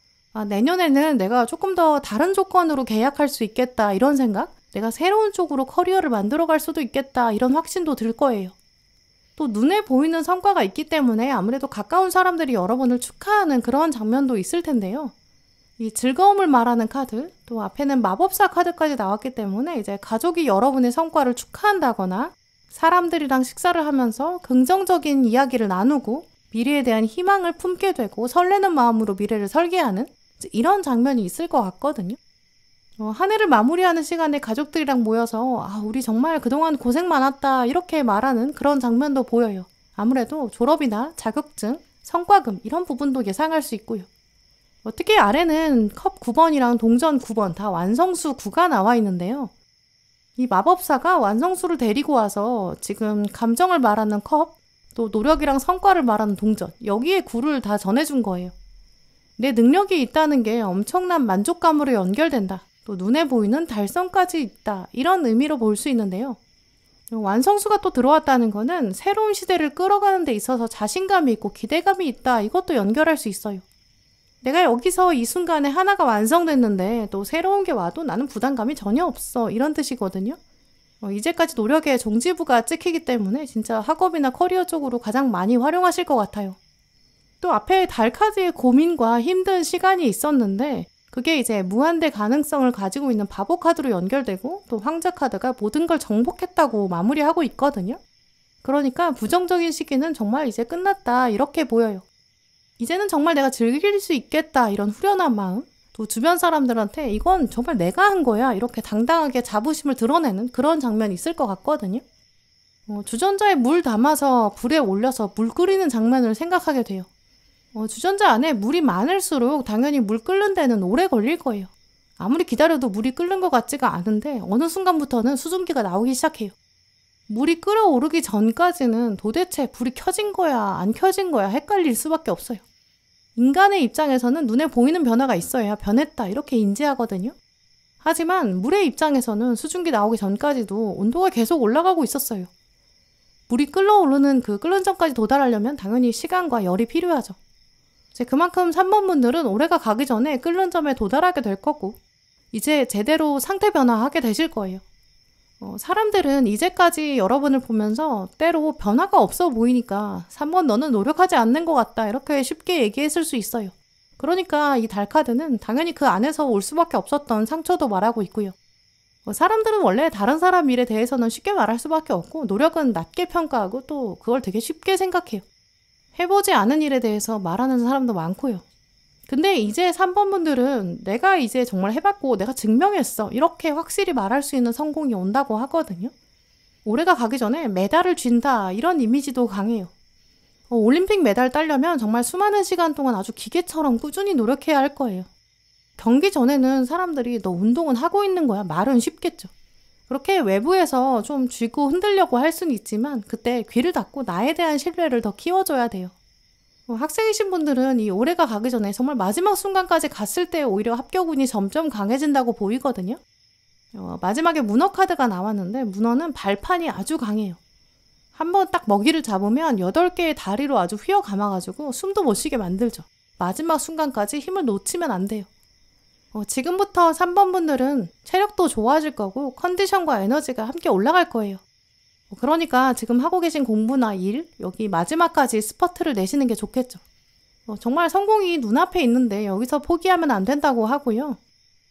A: 내년에는 내가 조금 더 다른 조건으로 계약할 수 있겠다 이런 생각? 내가 새로운 쪽으로 커리어를 만들어갈 수도 있겠다 이런 확신도 들 거예요. 또 눈에 보이는 성과가 있기 때문에 아무래도 가까운 사람들이 여러분을 축하하는 그런 장면도 있을 텐데요. 이 즐거움을 말하는 카드, 또 앞에는 마법사 카드까지 나왔기 때문에 이제 가족이 여러분의 성과를 축하한다거나 사람들이랑 식사를 하면서 긍정적인 이야기를 나누고 미래에 대한 희망을 품게 되고 설레는 마음으로 미래를 설계하는 이런 장면이 있을 것 같거든요. 한 해를 마무리하는 시간에 가족들이랑 모여서 우리 정말 그동안 고생 많았다 이렇게 말하는 그런 장면도 보여요. 아무래도 졸업이나 자격증, 성과금 이런 부분도 예상할 수 있고요. 특히 아래는 컵 9번이랑 동전 9번 다 완성수 9가 나와 있는데요. 이 마법사가 완성수를 데리고 와서 지금 감정을 말하는 컵, 또 노력이랑 성과를 말하는 동전 여기에 9를 다 전해준 거예요. 내 능력이 있다는 게 엄청난 만족감으로 연결된다. 또 눈에 보이는 달성까지 있다. 이런 의미로 볼 수 있는데요. 완성수가 또 들어왔다는 거는 새로운 시대를 끌어가는 데 있어서 자신감이 있고 기대감이 있다. 이것도 연결할 수 있어요. 내가 여기서 이 순간에 하나가 완성됐는데 또 새로운 게 와도 나는 부담감이 전혀 없어. 이런 뜻이거든요. 이제까지 노력의 종지부가 찍히기 때문에 진짜 학업이나 커리어 쪽으로 가장 많이 활용하실 것 같아요. 또 앞에 달 카드의 고민과 힘든 시간이 있었는데 그게 이제 무한대 가능성을 가지고 있는 바보 카드로 연결되고 또 황제 카드가 모든 걸 정복했다고 마무리하고 있거든요. 그러니까 부정적인 시기는 정말 이제 끝났다 이렇게 보여요. 이제는 정말 내가 즐길 수 있겠다 이런 후련한 마음, 또 주변 사람들한테 이건 정말 내가 한 거야 이렇게 당당하게 자부심을 드러내는 그런 장면이 있을 것 같거든요. 주전자에 물 담아서 불에 올려서 물 끓이는 장면을 생각하게 돼요. 주전자 안에 물이 많을수록 당연히 물 끓는 데는 오래 걸릴 거예요. 아무리 기다려도 물이 끓는 것 같지가 않은데 어느 순간부터는 수증기가 나오기 시작해요. 물이 끓어오르기 전까지는 도대체 불이 켜진 거야 안 켜진 거야 헷갈릴 수밖에 없어요. 인간의 입장에서는 눈에 보이는 변화가 있어야 변했다 이렇게 인지하거든요. 하지만 물의 입장에서는 수증기 나오기 전까지도 온도가 계속 올라가고 있었어요. 물이 끓어오르는 그 끓는 점까지 도달하려면 당연히 시간과 열이 필요하죠. 이제 그만큼 3번 분들은 올해가 가기 전에 끓는 점에 도달하게 될 거고 이제 제대로 상태 변화하게 되실 거예요. 사람들은 이제까지 여러분을 보면서 때로 변화가 없어 보이니까 3번 너는 노력하지 않는 것 같다 이렇게 쉽게 얘기했을 수 있어요. 그러니까 이 달 카드는 당연히 그 안에서 올 수밖에 없었던 상처도 말하고 있고요. 사람들은 원래 다른 사람 일에 대해서는 쉽게 말할 수밖에 없고 노력은 낮게 평가하고 또 그걸 되게 쉽게 생각해요. 해보지 않은 일에 대해서 말하는 사람도 많고요. 근데 이제 3번 분들은 내가 이제 정말 해봤고 내가 증명했어 이렇게 확실히 말할 수 있는 성공이 온다고 하거든요. 올해가 가기 전에 메달을 쥔다 이런 이미지도 강해요. 올림픽 메달 따려면 정말 수많은 시간 동안 아주 기계처럼 꾸준히 노력해야 할 거예요. 경기 전에는 사람들이 너 운동은 하고 있는 거야 말은 쉽겠죠. 그렇게 외부에서 좀 쥐고 흔들려고 할 수는 있지만 그때 귀를 닫고 나에 대한 신뢰를 더 키워줘야 돼요. 학생이신 분들은 이 올해가 가기 전에 정말 마지막 순간까지 갔을 때 오히려 합격운이 점점 강해진다고 보이거든요. 마지막에 문어 카드가 나왔는데 문어는 발판이 아주 강해요. 한번 딱 먹이를 잡으면 8개의 다리로 아주 휘어 감아가지고 숨도 못 쉬게 만들죠. 마지막 순간까지 힘을 놓치면 안 돼요. 지금부터 3번 분들은 체력도 좋아질 거고 컨디션과 에너지가 함께 올라갈 거예요. 그러니까 지금 하고 계신 공부나 일, 여기 마지막까지 스퍼트를 내시는 게 좋겠죠. 정말 성공이 눈앞에 있는데 여기서 포기하면 안 된다고 하고요.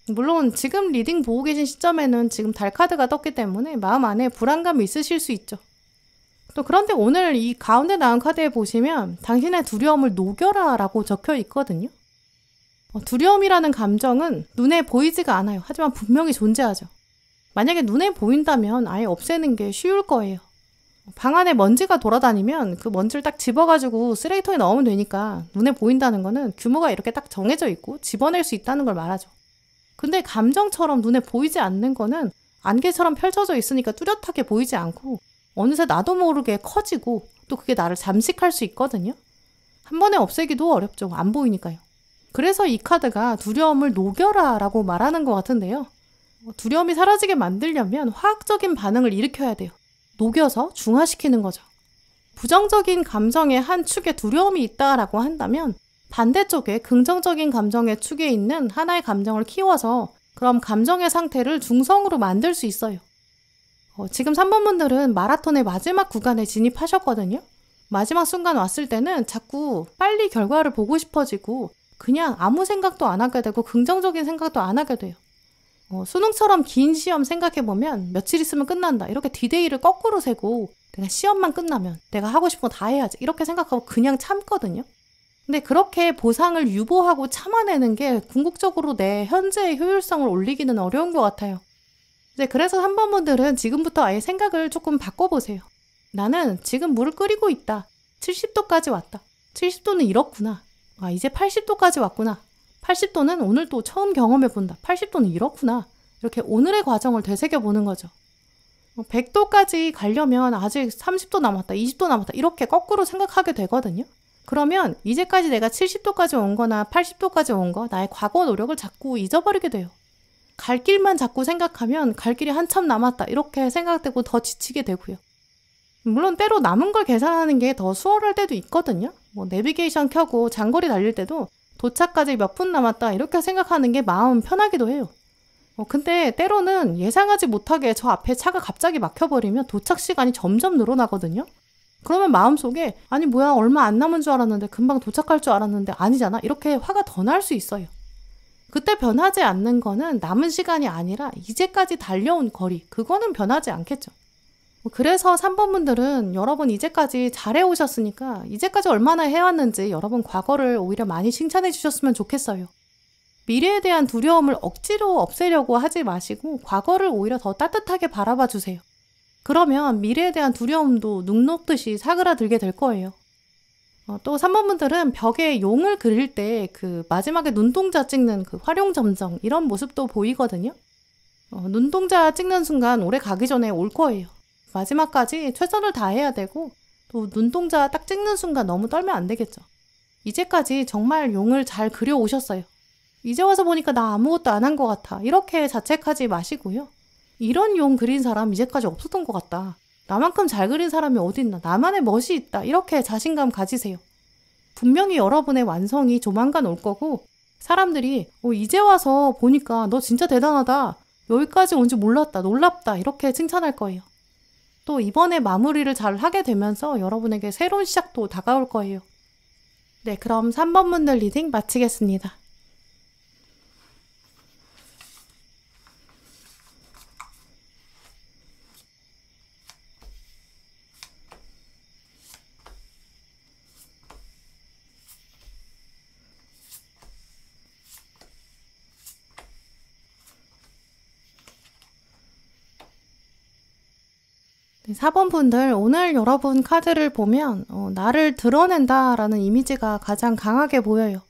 A: 물론 지금 리딩 보고 계신 시점에는 지금 달 카드가 떴기 때문에 마음 안에 불안감이 있으실 수 있죠. 또 그런데 오늘 이 가운데 나온 카드에 보시면 당신의 두려움을 녹여라 라고 적혀 있거든요. 두려움이라는 감정은 눈에 보이지가 않아요. 하지만 분명히 존재하죠. 만약에 눈에 보인다면 아예 없애는 게 쉬울 거예요. 방 안에 먼지가 돌아다니면 그 먼지를 딱 집어가지고 쓰레기통에 넣으면 되니까 눈에 보인다는 거는 규모가 이렇게 딱 정해져 있고 집어낼 수 있다는 걸 말하죠. 근데 감정처럼 눈에 보이지 않는 거는 안개처럼 펼쳐져 있으니까 뚜렷하게 보이지 않고 어느새 나도 모르게 커지고 또 그게 나를 잠식할 수 있거든요. 한 번에 없애기도 어렵죠. 안 보이니까요. 그래서 이 카드가 두려움을 녹여라 라고 말하는 것 같은데요. 두려움이 사라지게 만들려면 화학적인 반응을 일으켜야 돼요. 녹여서 중화시키는 거죠. 부정적인 감정의 한 축에 두려움이 있다라고 한다면 반대쪽에 긍정적인 감정의 축에 있는 하나의 감정을 키워서 그럼 감정의 상태를 중성으로 만들 수 있어요. 지금 3번 분들은 마라톤의 마지막 구간에 진입하셨거든요. 마지막 순간 왔을 때는 자꾸 빨리 결과를 보고 싶어지고 그냥 아무 생각도 안 하게 되고 긍정적인 생각도 안 하게 돼요. 수능처럼 긴 시험 생각해보면 며칠 있으면 끝난다. 이렇게 디데이를 거꾸로 세고 내가 시험만 끝나면 내가 하고 싶은 거 다 해야지. 이렇게 생각하고 그냥 참거든요. 근데 그렇게 보상을 유보하고 참아내는 게 궁극적으로 내 현재의 효율성을 올리기는 어려운 것 같아요. 이제 그래서 3번 분들은 지금부터 아예 생각을 조금 바꿔보세요. 나는 지금 물을 끓이고 있다. 70도까지 왔다. 70도는 이렇구나. 아, 이제 80도까지 왔구나. 80도는 오늘 또 처음 경험해본다. 80도는 이렇구나. 이렇게 오늘의 과정을 되새겨보는 거죠. 100도까지 가려면 아직 30도 남았다. 20도 남았다. 이렇게 거꾸로 생각하게 되거든요. 그러면 이제까지 내가 70도까지 온 거나 80도까지 온 거, 나의 과거 노력을 자꾸 잊어버리게 돼요. 갈 길만 자꾸 생각하면 갈 길이 한참 남았다. 이렇게 생각되고 더 지치게 되고요. 물론 때로 남은 걸 계산하는 게 더 수월할 때도 있거든요. 내비게이션 켜고 장거리 달릴 때도 도착까지 몇 분 남았다 이렇게 생각하는 게 마음 편하기도 해요. 근데 때로는 예상하지 못하게 저 앞에 차가 갑자기 막혀버리면 도착 시간이 점점 늘어나거든요. 그러면 마음속에 아니 뭐야 얼마 안 남은 줄 알았는데 금방 도착할 줄 알았는데 아니잖아 이렇게 화가 더 날 수 있어요. 그때 변하지 않는 거는 남은 시간이 아니라 이제까지 달려온 거리 그거는 변하지 않겠죠. 그래서 3번 분들은 여러분 이제까지 잘해오셨으니까 이제까지 얼마나 해왔는지 여러분 과거를 오히려 많이 칭찬해 주셨으면 좋겠어요. 미래에 대한 두려움을 억지로 없애려고 하지 마시고 과거를 오히려 더 따뜻하게 바라봐 주세요. 그러면 미래에 대한 두려움도 눅 녹듯이 사그라들게 될 거예요. 또 3번 분들은 벽에 용을 그릴 때 그 마지막에 눈동자 찍는 그 활용점정 이런 모습도 보이거든요. 눈동자 찍는 순간 오래 가기 전에 올 거예요. 마지막까지 최선을 다해야 되고 또 눈동자 딱 찍는 순간 너무 떨면 안 되겠죠. 이제까지 정말 용을 잘 그려 오셨어요. 이제 와서 보니까 나 아무것도 안 한 것 같아. 이렇게 자책하지 마시고요. 이런 용 그린 사람 이제까지 없었던 것 같다. 나만큼 잘 그린 사람이 어딨나. 나만의 멋이 있다. 이렇게 자신감 가지세요. 분명히 여러분의 완성이 조만간 올 거고 사람들이 이제 와서 보니까 너 진짜 대단하다. 여기까지 온 줄 몰랐다. 놀랍다. 이렇게 칭찬할 거예요. 또 이번에 마무리를 잘 하게 되면서 여러분에게 새로운 시작도 다가올 거예요. 네, 그럼 3번 분들 리딩 마치겠습니다. 네, 4번 분들, 오늘 여러분 카드를 보면 나를 드러낸다라는 이미지가 가장 강하게 보여요.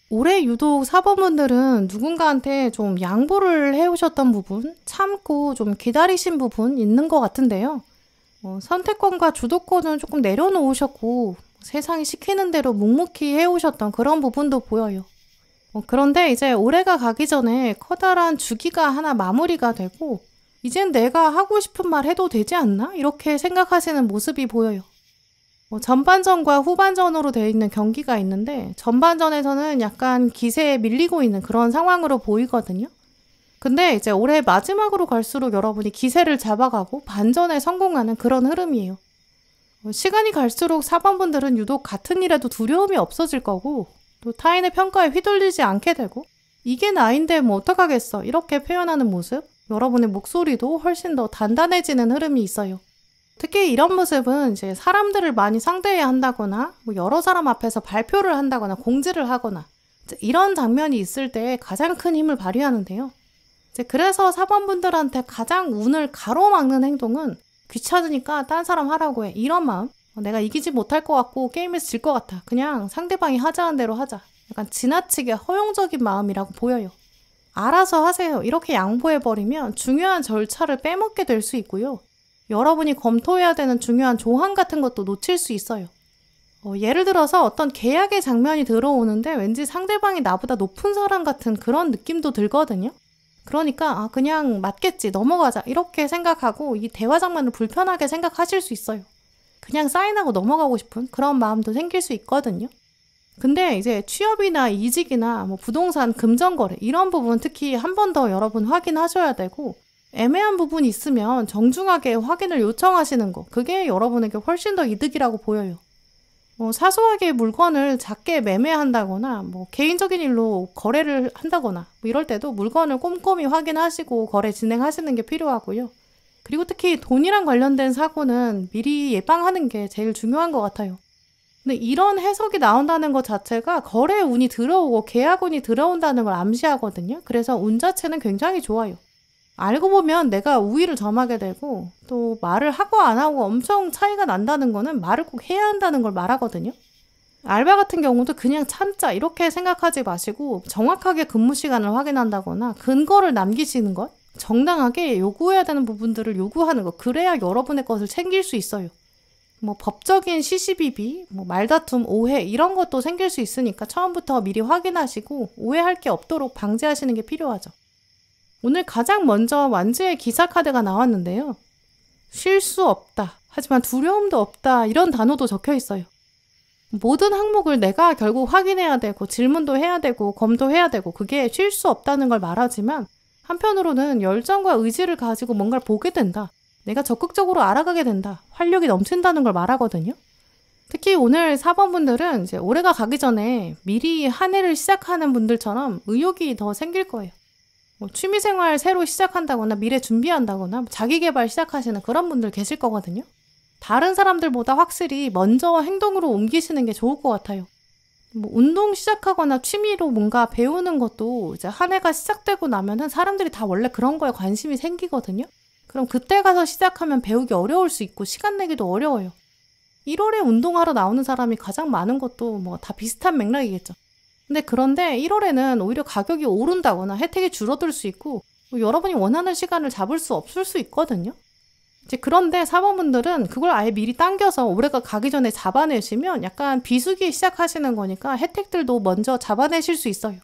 A: 올해 유독 4번 분들은 누군가한테 좀 양보를 해오셨던 부분, 참고 좀 기다리신 부분 있는 것 같은데요. 선택권과 주도권은 조금 내려놓으셨고 세상이 시키는 대로 묵묵히 해오셨던 그런 부분도 보여요. 그런데 이제 올해가 가기 전에 커다란 주기가 하나 마무리가 되고 이젠 내가 하고 싶은 말 해도 되지 않나? 이렇게 생각하시는 모습이 보여요. 전반전과 후반전으로 되어 있는 경기가 있는데 전반전에서는 약간 기세에 밀리고 있는 그런 상황으로 보이거든요. 근데 이제 올해 마지막으로 갈수록 여러분이 기세를 잡아가고 반전에 성공하는 그런 흐름이에요. 시간이 갈수록 4번 분들은 유독 같은 일에도 두려움이 없어질 거고 또 타인의 평가에 휘둘리지 않게 되고 이게 나인데 뭐 어떡하겠어 이렇게 표현하는 모습 여러분의 목소리도 훨씬 더 단단해지는 흐름이 있어요. 특히 이런 모습은 이제 사람들을 많이 상대해야 한다거나 뭐 여러 사람 앞에서 발표를 한다거나 공지를 하거나 이런 장면이 있을 때 가장 큰 힘을 발휘하는데요. 그래서 4번 분들한테 가장 운을 가로막는 행동은 귀찮으니까 딴 사람 하라고 해. 이런 마음. 내가 이기지 못할 것 같고 게임에서 질 것 같아. 그냥 상대방이 하자는 대로 하자. 약간 지나치게 허용적인 마음이라고 보여요. 알아서 하세요. 이렇게 양보해버리면 중요한 절차를 빼먹게 될 수 있고요. 여러분이 검토해야 되는 중요한 조항 같은 것도 놓칠 수 있어요. 예를 들어서 어떤 계약의 장면이 들어오는데 왠지 상대방이 나보다 높은 사람 같은 그런 느낌도 들거든요. 그러니까 그냥 맞겠지 넘어가자 이렇게 생각하고 이 대화 장면을 불편하게 생각하실 수 있어요. 그냥 사인하고 넘어가고 싶은 그런 마음도 생길 수 있거든요. 근데 이제 취업이나 이직이나 뭐 부동산, 금전거래 이런 부분 특히 한 번 더 여러분 확인하셔야 되고 애매한 부분이 있으면 정중하게 확인을 요청하시는 거 그게 여러분에게 훨씬 더 이득이라고 보여요. 사소하게 물건을 작게 매매한다거나 뭐 개인적인 일로 거래를 한다거나 뭐 이럴 때도 물건을 꼼꼼히 확인하시고 거래 진행하시는 게 필요하고요. 그리고 특히 돈이랑 관련된 사고는 미리 예방하는 게 제일 중요한 것 같아요. 근데 이런 해석이 나온다는 것 자체가 거래 운이 들어오고 계약 운이 들어온다는 걸 암시하거든요. 그래서 운 자체는 굉장히 좋아요. 알고 보면 내가 우위를 점하게 되고 또 말을 하고 안 하고 엄청 차이가 난다는 거는 말을 꼭 해야 한다는 걸 말하거든요. 알바 같은 경우도 그냥 참자 이렇게 생각하지 마시고 정확하게 근무 시간을 확인한다거나 근거를 남기시는 것, 정당하게 요구해야 되는 부분들을 요구하는 것, 그래야 여러분의 것을 챙길 수 있어요. 뭐 법적인 시시비비, 뭐 말다툼, 오해 이런 것도 생길 수 있으니까 처음부터 미리 확인하시고 오해할 게 없도록 방지하시는 게 필요하죠. 오늘 가장 먼저 완주의 기사 카드가 나왔는데요. 쉴 수 없다. 하지만 두려움도 없다. 이런 단어도 적혀 있어요. 모든 항목을 내가 결국 확인해야 되고 질문도 해야 되고 검토해야 되고 그게 쉴 수 없다는 걸 말하지만 한편으로는 열정과 의지를 가지고 뭔가를 보게 된다. 내가 적극적으로 알아가게 된다. 활력이 넘친다는 걸 말하거든요. 특히 오늘 4번 분들은 이제 올해가 가기 전에 미리 한 해를 시작하는 분들처럼 의욕이 더 생길 거예요. 취미생활 새로 시작한다거나 미래 준비한다거나 자기개발 시작하시는 그런 분들 계실 거거든요. 다른 사람들보다 확실히 먼저 행동으로 옮기시는 게 좋을 것 같아요. 운동 시작하거나 취미로 뭔가 배우는 것도 이제 한 해가 시작되고 나면은 사람들이 다 원래 그런 거에 관심이 생기거든요. 그럼 그때 가서 시작하면 배우기 어려울 수 있고 시간 내기도 어려워요. 1월에 운동하러 나오는 사람이 가장 많은 것도 뭐 다 비슷한 맥락이겠죠. 그런데 1월에는 오히려 가격이 오른다거나 혜택이 줄어들 수 있고 뭐 여러분이 원하는 시간을 잡을 수 없을 수 있거든요. 그런데 사모분들은 그걸 아예 미리 당겨서 올해가 가기 전에 잡아내시면 약간 비수기 시작하시는 거니까 혜택들도 먼저 잡아내실 수 있어요.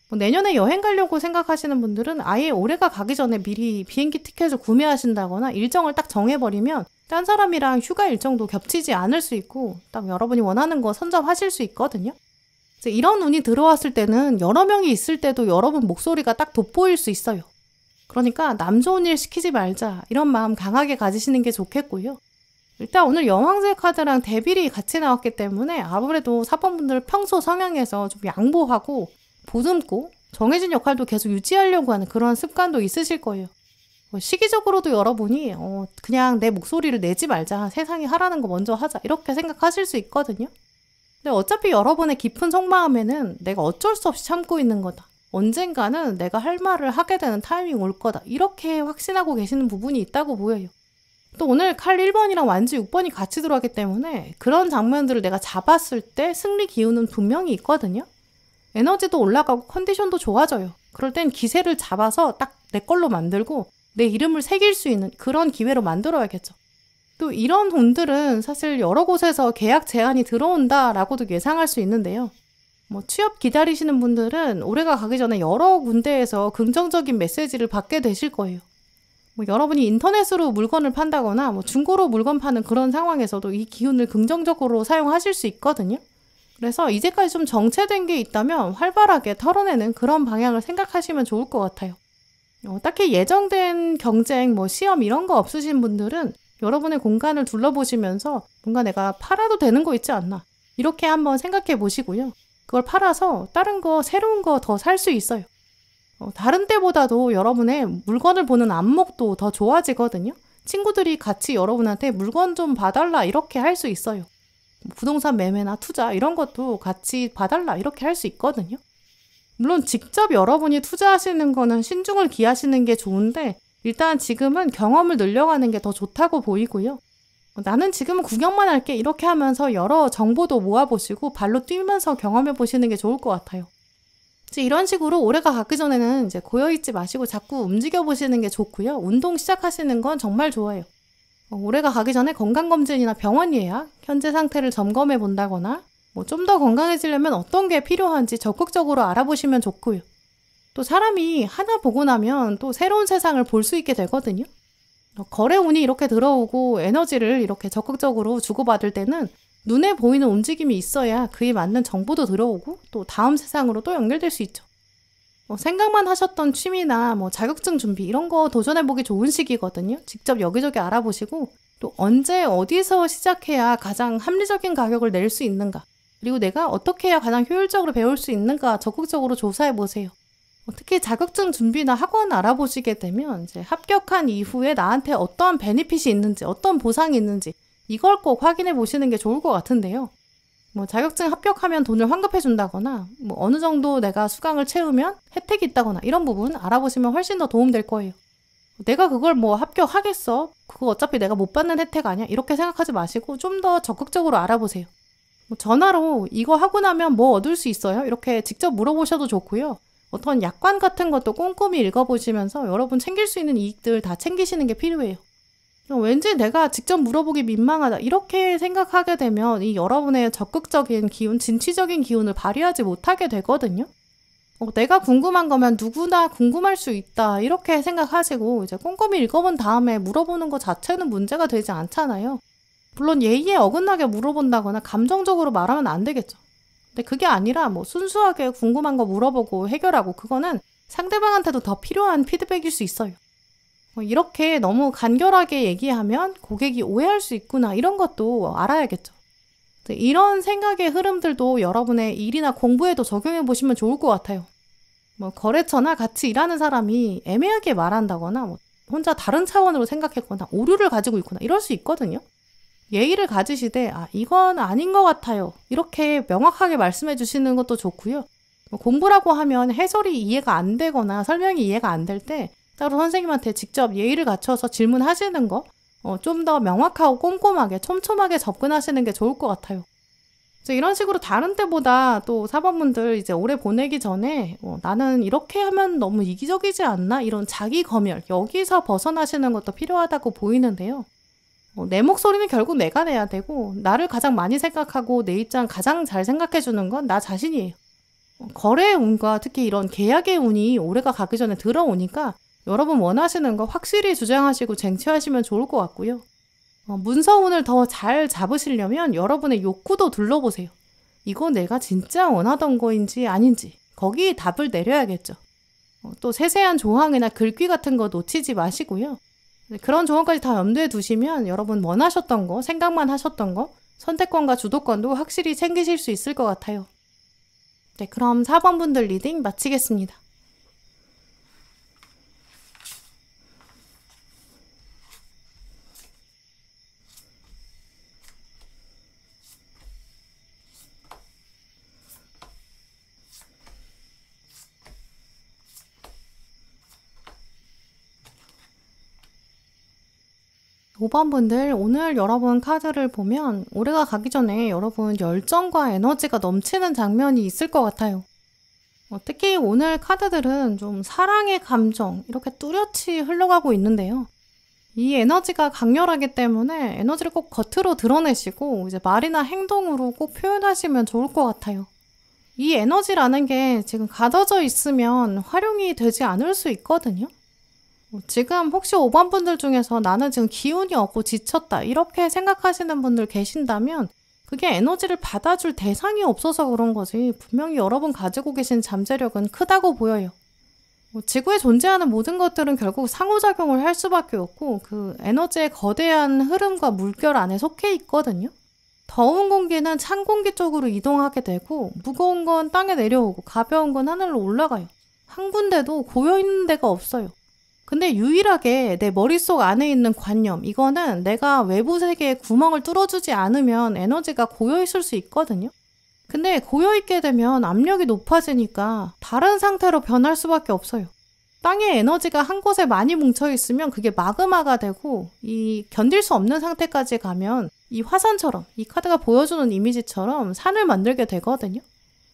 A: 뭐 내년에 여행 가려고 생각하시는 분들은 아예 올해가 가기 전에 미리 비행기 티켓을 구매하신다거나 일정을 딱 정해버리면 딴 사람이랑 휴가 일정도 겹치지 않을 수 있고 딱 여러분이 원하는 거 선점하실 수 있거든요. 이런 운이 들어왔을 때는 여러 명이 있을 때도 여러분 목소리가 딱 돋보일 수 있어요. 그러니까 남 좋은 일 시키지 말자 이런 마음 강하게 가지시는 게 좋겠고요. 일단 오늘 여왕제 카드랑 데빌이 같이 나왔기 때문에 아무래도 사번분들 평소 성향에서 좀 양보하고 보듬고 정해진 역할도 계속 유지하려고 하는 그런 습관도 있으실 거예요. 시기적으로도 여러분이 그냥 내 목소리를 내지 말자, 세상이 하라는 거 먼저 하자 이렇게 생각하실 수 있거든요. 근데 어차피 여러분의 깊은 속마음에는 내가 어쩔 수 없이 참고 있는 거다. 언젠가는 내가 할 말을 하게 되는 타이밍이 올 거다. 이렇게 확신하고 계시는 부분이 있다고 보여요. 또 오늘 칼 1번이랑 완주 6번이 같이 들어가기 때문에 그런 장면들을 내가 잡았을 때 승리 기운은 분명히 있거든요. 에너지도 올라가고 컨디션도 좋아져요. 그럴 땐 기세를 잡아서 딱 내 걸로 만들고 내 이름을 새길 수 있는 그런 기회로 만들어야겠죠. 또 이런 돈들은 사실 여러 곳에서 계약 제한이 들어온다라고도 예상할 수 있는데요. 뭐 취업 기다리시는 분들은 올해가 가기 전에 여러 군데에서 긍정적인 메시지를 받게 되실 거예요. 뭐 여러분이 인터넷으로 물건을 판다거나 뭐 중고로 물건 파는 그런 상황에서도 이 기운을 긍정적으로 사용하실 수 있거든요. 그래서 이제까지 좀 정체된 게 있다면 활발하게 털어내는 그런 방향을 생각하시면 좋을 것 같아요. 딱히 예정된 경쟁, 뭐 시험 이런 거 없으신 분들은 여러분의 공간을 둘러보시면서 뭔가 내가 팔아도 되는 거 있지 않나 이렇게 한번 생각해 보시고요. 그걸 팔아서 다른 거 새로운 거 더 살 수 있어요. 다른 때보다도 여러분의 물건을 보는 안목도 더 좋아지거든요. 친구들이 같이 여러분한테 물건 좀 봐달라 이렇게 할 수 있어요. 부동산 매매나 투자 이런 것도 같이 봐달라 이렇게 할 수 있거든요. 물론 직접 여러분이 투자하시는 거는 신중을 기하시는 게 좋은데 일단 지금은 경험을 늘려가는 게 더 좋다고 보이고요. 나는 지금은 구경만 할게 이렇게 하면서 여러 정보도 모아보시고 발로 뛰면서 경험해보시는 게 좋을 것 같아요. 이런 식으로 올해가 가기 전에는 이제 고여있지 마시고 자꾸 움직여보시는 게 좋고요. 운동 시작하시는 건 정말 좋아요. 올해가 가기 전에 건강검진이나 병원 예약, 현재 상태를 점검해 본다거나 뭐 좀 더 건강해지려면 어떤 게 필요한지 적극적으로 알아보시면 좋고요. 또 사람이 하나 보고 나면 또 새로운 세상을 볼 수 있게 되거든요. 거래 운이 이렇게 들어오고 에너지를 이렇게 적극적으로 주고받을 때는 눈에 보이는 움직임이 있어야 그에 맞는 정보도 들어오고 또 다음 세상으로 또 연결될 수 있죠. 생각만 하셨던 취미나 뭐 자격증 준비 이런 거 도전해보기 좋은 시기거든요. 직접 여기저기 알아보시고 또 언제 어디서 시작해야 가장 합리적인 가격을 낼 수 있는가 그리고 내가 어떻게 해야 가장 효율적으로 배울 수 있는가 적극적으로 조사해보세요. 특히 자격증 준비나 학원 알아보시게 되면 이제 합격한 이후에 나한테 어떠한 베니핏이 있는지 어떤 보상이 있는지 이걸 꼭 확인해 보시는 게 좋을 것 같은데요. 뭐 자격증 합격하면 돈을 환급해 준다거나 뭐 어느 정도 내가 수강을 채우면 혜택이 있다거나 이런 부분 알아보시면 훨씬 더 도움 될 거예요. 내가 그걸 뭐 합격하겠어? 그거 어차피 내가 못 받는 혜택 아니야? 이렇게 생각하지 마시고 좀 더 적극적으로 알아보세요. 뭐 전화로 이거 하고 나면 뭐 얻을 수 있어요? 이렇게 직접 물어보셔도 좋고요. 어떤 약관 같은 것도 꼼꼼히 읽어보시면서 여러분 챙길 수 있는 이익들 다 챙기시는 게 필요해요. 왠지 내가 직접 물어보기 민망하다 이렇게 생각하게 되면 이 여러분의 적극적인 기운, 진취적인 기운을 발휘하지 못하게 되거든요. 내가 궁금한 거면 누구나 궁금할 수 있다 이렇게 생각하시고 이제 꼼꼼히 읽어본 다음에 물어보는 것 자체는 문제가 되지 않잖아요. 물론 예의에 어긋나게 물어본다거나 감정적으로 말하면 안 되겠죠. 근데 그게 아니라 뭐 순수하게 궁금한 거 물어보고 해결하고 그거는 상대방한테도 더 필요한 피드백일 수 있어요. 이렇게 너무 간결하게 얘기하면 고객이 오해할 수 있구나 이런 것도 알아야겠죠. 이런 생각의 흐름들도 여러분의 일이나 공부에도 적용해 보시면 좋을 것 같아요. 뭐 거래처나 같이 일하는 사람이 애매하게 말한다거나 뭐 혼자 다른 차원으로 생각했거나 오류를 가지고 있거나 이럴 수 있거든요. 예의를 가지시되 이건 아닌 것 같아요. 이렇게 명확하게 말씀해 주시는 것도 좋고요. 공부라고 하면 해설이 이해가 안 되거나 설명이 이해가 안 될 때 따로 선생님한테 직접 예의를 갖춰서 질문하시는 거 좀 더 명확하고 꼼꼼하게 촘촘하게 접근하시는 게 좋을 것 같아요. 이런 식으로 다른 때보다 또 4번분들 이제 올해 보내기 전에 나는 이렇게 하면 너무 이기적이지 않나? 이런 자기 검열, 여기서 벗어나시는 것도 필요하다고 보이는데요. 내 목소리는 결국 내가 내야 되고 나를 가장 많이 생각하고 내 입장 가장 잘 생각해주는 건 나 자신이에요. 거래의 운과 특히 이런 계약의 운이 올해가 가기 전에 들어오니까 여러분 원하시는 거 확실히 주장하시고 쟁취하시면 좋을 것 같고요. 문서운을 더 잘 잡으시려면 여러분의 욕구도 둘러보세요. 이거 내가 진짜 원하던 거인지 아닌지 거기 답을 내려야겠죠. 또 세세한 조항이나 글귀 같은 거 놓치지 마시고요. 그런 조언까지 다 염두에 두시면 여러분 원하셨던 거, 생각만 하셨던 거, 선택권과 주도권도 확실히 챙기실 수 있을 것 같아요. 네, 그럼 4번분들 리딩 마치겠습니다. 5번분들 오늘 여러분 카드를 보면 올해가 가기 전에 여러분 열정과 에너지가 넘치는 장면이 있을 것 같아요. 특히 오늘 카드들은 좀 사랑의 감정 이렇게 뚜렷이 흘러가고 있는데요. 이 에너지가 강렬하기 때문에 에너지를 꼭 겉으로 드러내시고 이제 말이나 행동으로 꼭 표현하시면 좋을 것 같아요. 이 에너지라는 게 지금 가둬져 있으면 활용이 되지 않을 수 있거든요. 지금 혹시 5번분들 중에서 나는 지금 기운이 없고 지쳤다 이렇게 생각하시는 분들 계신다면 그게 에너지를 받아줄 대상이 없어서 그런 거지 분명히 여러분 가지고 계신 잠재력은 크다고 보여요. 지구에 존재하는 모든 것들은 결국 상호작용을 할 수밖에 없고 그 에너지의 거대한 흐름과 물결 안에 속해 있거든요. 더운 공기는 찬 공기 쪽으로 이동하게 되고 무거운 건 땅에 내려오고 가벼운 건 하늘로 올라가요. 한 군데도 고여있는 데가 없어요. 근데 유일하게 내 머릿속 안에 있는 관념, 이거는 내가 외부 세계에 구멍을 뚫어주지 않으면 에너지가 고여있을 수 있거든요. 근데 고여있게 되면 압력이 높아지니까 다른 상태로 변할 수밖에 없어요. 땅에 에너지가 한 곳에 많이 뭉쳐있으면 그게 마그마가 되고 이 견딜 수 없는 상태까지 가면 이 화산처럼, 이 카드가 보여주는 이미지처럼 산을 만들게 되거든요.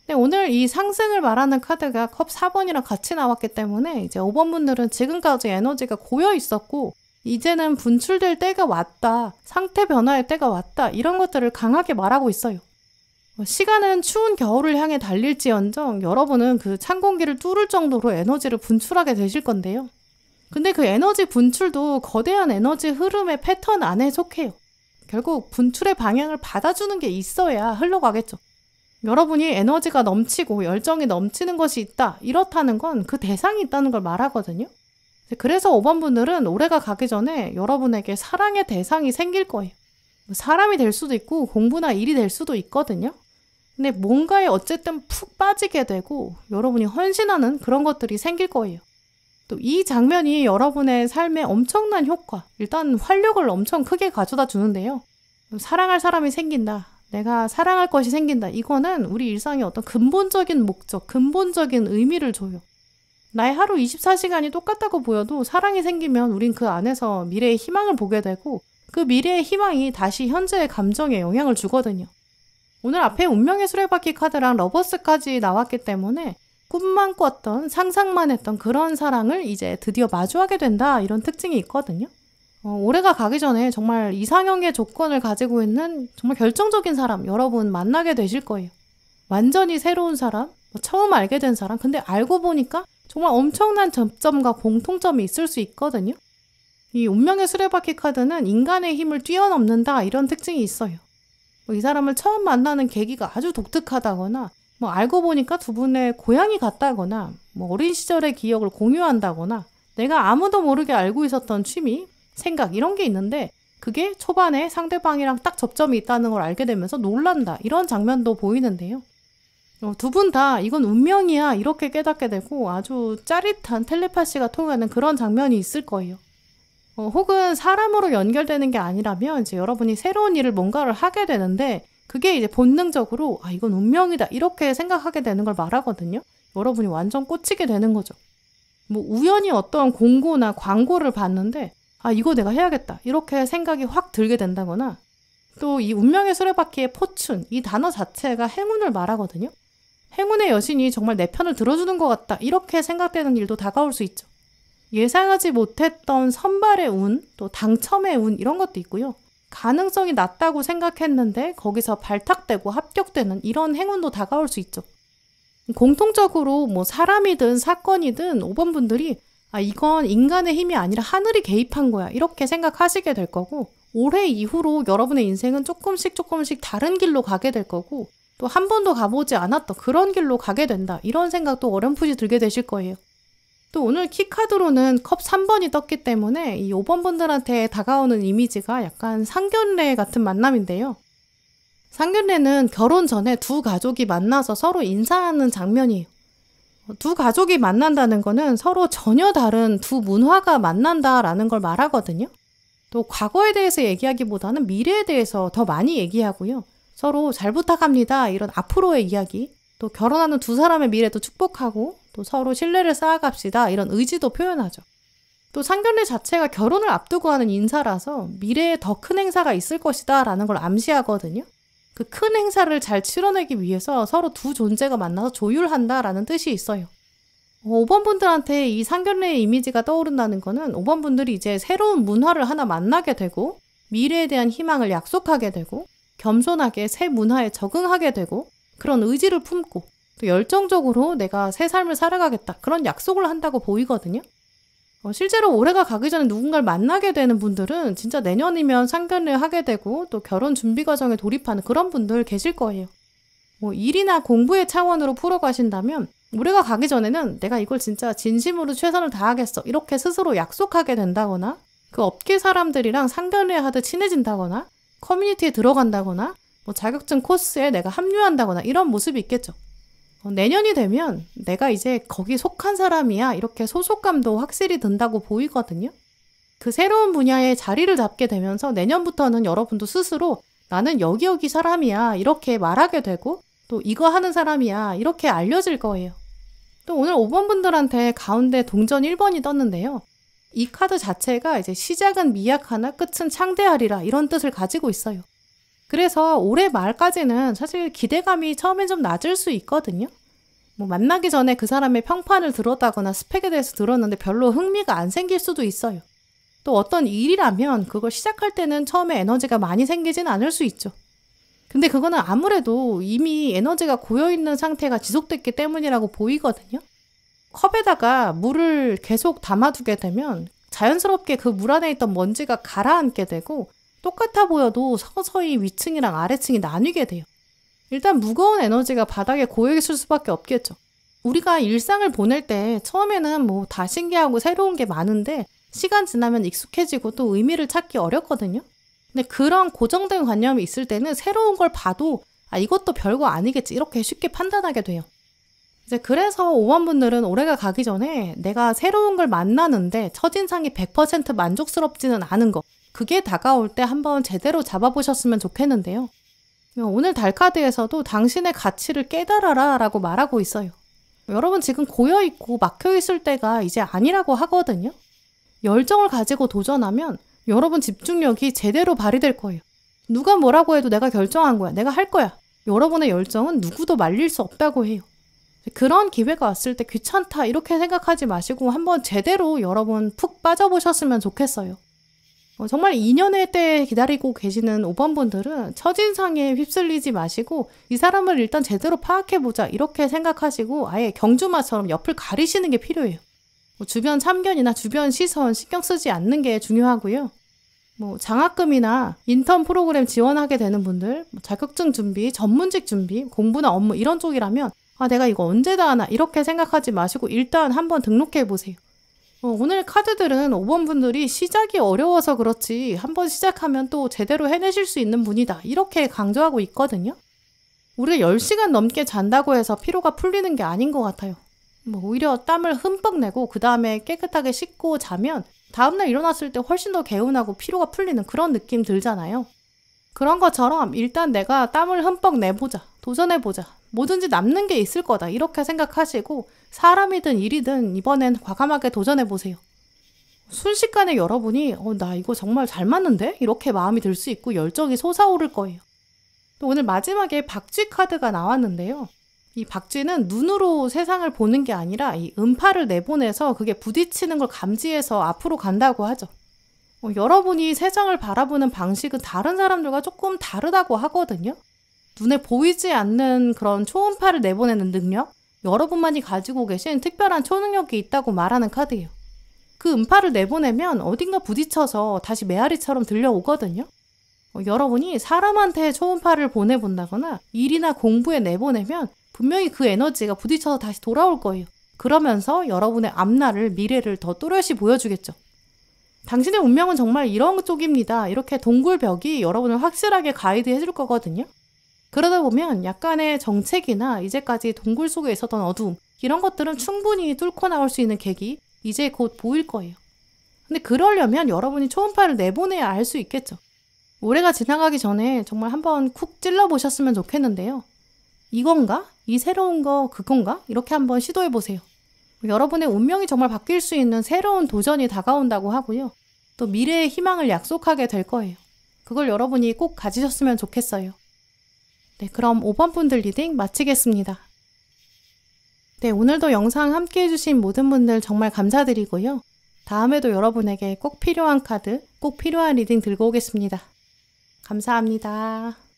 A: 근데 오늘 이 상승을 말하는 카드가 컵 4번이랑 같이 나왔기 때문에 이제 5번분들은 지금까지 에너지가 고여 있었고 이제는 분출될 때가 왔다, 상태 변화의 때가 왔다 이런 것들을 강하게 말하고 있어요. 시간은 추운 겨울을 향해 달릴지언정 여러분은 그 찬 공기를 뚫을 정도로 에너지를 분출하게 되실 건데요. 근데 그 에너지 분출도 거대한 에너지 흐름의 패턴 안에 속해요. 결국 분출의 방향을 받아주는 게 있어야 흘러가겠죠. 여러분이 에너지가 넘치고 열정이 넘치는 것이 있다. 이렇다는 건 그 대상이 있다는 걸 말하거든요. 그래서 5번분들은 올해가 가기 전에 여러분에게 사랑의 대상이 생길 거예요. 사람이 될 수도 있고 공부나 일이 될 수도 있거든요. 근데 뭔가에 어쨌든 푹 빠지게 되고 여러분이 헌신하는 그런 것들이 생길 거예요. 또 이 장면이 여러분의 삶에 엄청난 효과, 일단 활력을 엄청 크게 가져다 주는데요. 사랑할 사람이 생긴다. 내가 사랑할 것이 생긴다. 이거는 우리 일상의 어떤 근본적인 목적, 근본적인 의미를 줘요. 나의 하루 24시간이 똑같다고 보여도 사랑이 생기면 우린 그 안에서 미래의 희망을 보게 되고 그 미래의 희망이 다시 현재의 감정에 영향을 주거든요. 오늘 앞에 운명의 수레바퀴 카드랑 러버스까지 나왔기 때문에 꿈만 꿨던, 상상만 했던 그런 사랑을 이제 드디어 마주하게 된다. 이런 특징이 있거든요. 올해가 가기 전에 정말 이상형의 조건을 가지고 있는 정말 결정적인 사람 여러분 만나게 되실 거예요. 완전히 새로운 사람, 처음 알게 된 사람, 근데 알고 보니까 정말 엄청난 접점과 공통점이 있을 수 있거든요. 이 운명의 수레바퀴 카드는 인간의 힘을 뛰어넘는다 이런 특징이 있어요. 이 사람을 처음 만나는 계기가 아주 독특하다거나 알고 보니까 두 분의 고향이 같다거나 어린 시절의 기억을 공유한다거나 내가 아무도 모르게 알고 있었던 취미, 생각 이런 게 있는데 그게 초반에 상대방이랑 딱 접점이 있다는 걸 알게 되면서 놀란다 이런 장면도 보이는데요. 두 분 다 이건 운명이야 이렇게 깨닫게 되고 아주 짜릿한 텔레파시가 통하는 그런 장면이 있을 거예요. 혹은 사람으로 연결되는 게 아니라면 이제 여러분이 새로운 일을 뭔가를 하게 되는데 그게 이제 본능적으로 이건 운명이다 이렇게 생각하게 되는 걸 말하거든요. 여러분이 완전 꽂히게 되는 거죠. 우연히 어떤 공고나 광고를 봤는데 아, 이거 내가 해야겠다. 이렇게 생각이 확 들게 된다거나, 또 이 운명의 수레바퀴의 포춘, 이 단어 자체가 행운을 말하거든요. 행운의 여신이 정말 내 편을 들어주는 것 같다. 이렇게 생각되는 일도 다가올 수 있죠. 예상하지 못했던 선발의 운, 또 당첨의 운 이런 것도 있고요. 가능성이 낮다고 생각했는데 거기서 발탁되고 합격되는 이런 행운도 다가올 수 있죠. 공통적으로 뭐 사람이든 사건이든 5번 분들이 아, 이건 인간의 힘이 아니라 하늘이 개입한 거야. 이렇게 생각하시게 될 거고, 올해 이후로 여러분의 인생은 조금씩 다른 길로 가게 될 거고, 또 한 번도 가보지 않았던 그런 길로 가게 된다. 이런 생각도 어렴풋이 들게 되실 거예요. 또 오늘 키카드로는 컵 3번이 떴기 때문에 이 5번 분들한테 다가오는 이미지가 약간 상견례 같은 만남인데요. 상견례는 결혼 전에 두 가족이 만나서 서로 인사하는 장면이에요. 두 가족이 만난다는 거는 서로 전혀 다른 두 문화가 만난다라는 걸 말하거든요. 또 과거에 대해서 얘기하기보다는 미래에 대해서 더 많이 얘기하고요. 서로 잘 부탁합니다. 이런 앞으로의 이야기, 또 결혼하는 두 사람의 미래도 축복하고 또 서로 신뢰를 쌓아갑시다. 이런 의지도 표현하죠. 또 상견례 자체가 결혼을 앞두고 하는 인사라서 미래에 더 큰 행사가 있을 것이다 라는 걸 암시하거든요. 그 큰 행사를 잘 치러내기 위해서 서로 두 존재가 만나서 조율한다라는 뜻이 있어요. 5번 분들한테 이 상견례의 이미지가 떠오른다는 거는 5번 분들이 이제 새로운 문화를 하나 만나게 되고 미래에 대한 희망을 약속하게 되고 겸손하게 새 문화에 적응하게 되고 그런 의지를 품고 또 열정적으로 내가 새 삶을 살아가겠다 그런 약속을 한다고 보이거든요. 실제로 올해가 가기 전에 누군가를 만나게 되는 분들은 진짜 내년이면 상견례 하게 되고 또 결혼 준비 과정에 돌입하는 그런 분들 계실 거예요. 뭐 일이나 공부의 차원으로 풀어가신다면 올해가 가기 전에는 내가 이걸 진짜 진심으로 최선을 다하겠어 이렇게 스스로 약속하게 된다거나 그 업계 사람들이랑 상견례 하듯 친해진다거나 커뮤니티에 들어간다거나 뭐 자격증 코스에 내가 합류한다거나 이런 모습이 있겠죠. 내년이 되면 내가 이제 거기 속한 사람이야 이렇게 소속감도 확실히 든다고 보이거든요. 그 새로운 분야에 자리를 잡게 되면서 내년부터는 여러분도 스스로 나는 여기 사람이야 이렇게 말하게 되고 또 이거 하는 사람이야 이렇게 알려질 거예요. 또 오늘 5번 분들한테 가운데 동전 1번이 떴는데요. 이 카드 자체가 이제 시작은 미약하나 끝은 창대하리라 이런 뜻을 가지고 있어요. 그래서 올해 말까지는 사실 기대감이 처음엔 좀 낮을 수 있거든요. 뭐 만나기 전에 그 사람의 평판을 들었다거나 스펙에 대해서 들었는데 별로 흥미가 안 생길 수도 있어요. 또 어떤 일이라면 그걸 시작할 때는 처음에 에너지가 많이 생기진 않을 수 있죠. 근데 그거는 아무래도 이미 에너지가 고여있는 상태가 지속됐기 때문이라고 보이거든요. 컵에다가 물을 계속 담아두게 되면 자연스럽게 그 물 안에 있던 먼지가 가라앉게 되고 똑같아 보여도 서서히 위층이랑 아래층이 나뉘게 돼요. 일단 무거운 에너지가 바닥에 고여있을 수밖에 없겠죠. 우리가 일상을 보낼 때 처음에는 뭐 다 신기하고 새로운 게 많은데 시간 지나면 익숙해지고 또 의미를 찾기 어렵거든요. 근데 그런 고정된 관념이 있을 때는 새로운 걸 봐도 아 이것도 별거 아니겠지 이렇게 쉽게 판단하게 돼요. 이제 그래서 5번 분들은 올해가 가기 전에 내가 새로운 걸 만나는데 첫인상이 100% 만족스럽지는 않은 거 그게 다가올 때 한번 제대로 잡아보셨으면 좋겠는데요. 오늘 달카드에서도 당신의 가치를 깨달아라 라고 말하고 있어요. 여러분 지금 고여있고 막혀있을 때가 이제 아니라고 하거든요. 열정을 가지고 도전하면 여러분 집중력이 제대로 발휘될 거예요. 누가 뭐라고 해도 내가 결정한 거야. 내가 할 거야. 여러분의 열정은 누구도 말릴 수 없다고 해요. 그런 기회가 왔을 때 귀찮다 이렇게 생각하지 마시고 한번 제대로 여러분 푹 빠져보셨으면 좋겠어요. 정말 2년의 때 기다리고 계시는 5번 분들은 첫인상에 휩쓸리지 마시고 이 사람을 일단 제대로 파악해보자 이렇게 생각하시고 아예 경주마처럼 옆을 가리시는 게 필요해요. 주변 참견이나 주변 시선 신경 쓰지 않는 게 중요하고요. 장학금이나 인턴 프로그램 지원하게 되는 분들, 자격증 준비, 전문직 준비, 공부나 업무 이런 쪽이라면 아 내가 이거 언제 다 하나 이렇게 생각하지 마시고 일단 한번 등록해보세요. 오늘 카드들은 5번 분들이 시작이 어려워서 그렇지 한번 시작하면 또 제대로 해내실 수 있는 분이다 이렇게 강조하고 있거든요. 우리가 10시간 넘게 잔다고 해서 피로가 풀리는 게 아닌 것 같아요. 오히려 땀을 흠뻑 내고 그 다음에 깨끗하게 씻고 자면 다음날 일어났을 때 훨씬 더 개운하고 피로가 풀리는 그런 느낌 들잖아요. 그런 것처럼 일단 내가 땀을 흠뻑 내보자, 도전해보자, 뭐든지 남는 게 있을 거다 이렇게 생각하시고 사람이든 일이든 이번엔 과감하게 도전해보세요. 순식간에 여러분이 나 이거 정말 잘 맞는데? 이렇게 마음이 들 수 있고 열정이 솟아오를 거예요. 또 오늘 마지막에 박쥐 카드가 나왔는데요. 이 박쥐는 눈으로 세상을 보는 게 아니라 이 음파를 내보내서 그게 부딪히는 걸 감지해서 앞으로 간다고 하죠. 여러분이 세상을 바라보는 방식은 다른 사람들과 조금 다르다고 하거든요. 눈에 보이지 않는 그런 초음파를 내보내는 능력, 여러분만이 가지고 계신 특별한 초능력이 있다고 말하는 카드예요. 그 음파를 내보내면 어딘가 부딪혀서 다시 메아리처럼 들려오거든요. 여러분이 사람한테 초음파를 보내본다거나 일이나 공부에 내보내면 분명히 그 에너지가 부딪혀서 다시 돌아올 거예요. 그러면서 여러분의 앞날을, 미래를 더 또렷이 보여주겠죠. 당신의 운명은 정말 이런 쪽입니다. 이렇게 동굴벽이 여러분을 확실하게 가이드해 줄 거거든요. 그러다 보면 약간의 정책이나 이제까지 동굴 속에 있었던 어두움, 이런 것들은 충분히 뚫고 나올 수 있는 계기, 이제 곧 보일 거예요. 근데 그러려면 여러분이 초음파를 내보내야 알 수 있겠죠. 올해가 지나가기 전에 정말 한번 쿡 찔러보셨으면 좋겠는데요. 이건가? 이 새로운 거 그건가? 이렇게 한번 시도해보세요. 여러분의 운명이 정말 바뀔 수 있는 새로운 도전이 다가온다고 하고요. 또 미래의 희망을 약속하게 될 거예요. 그걸 여러분이 꼭 가지셨으면 좋겠어요. 네, 그럼 5번 분들 리딩 마치겠습니다. 네, 오늘도 영상 함께 해주신 모든 분들 정말 감사드리고요. 다음에도 여러분에게 꼭 필요한 카드, 꼭 필요한 리딩 들고 오겠습니다. 감사합니다.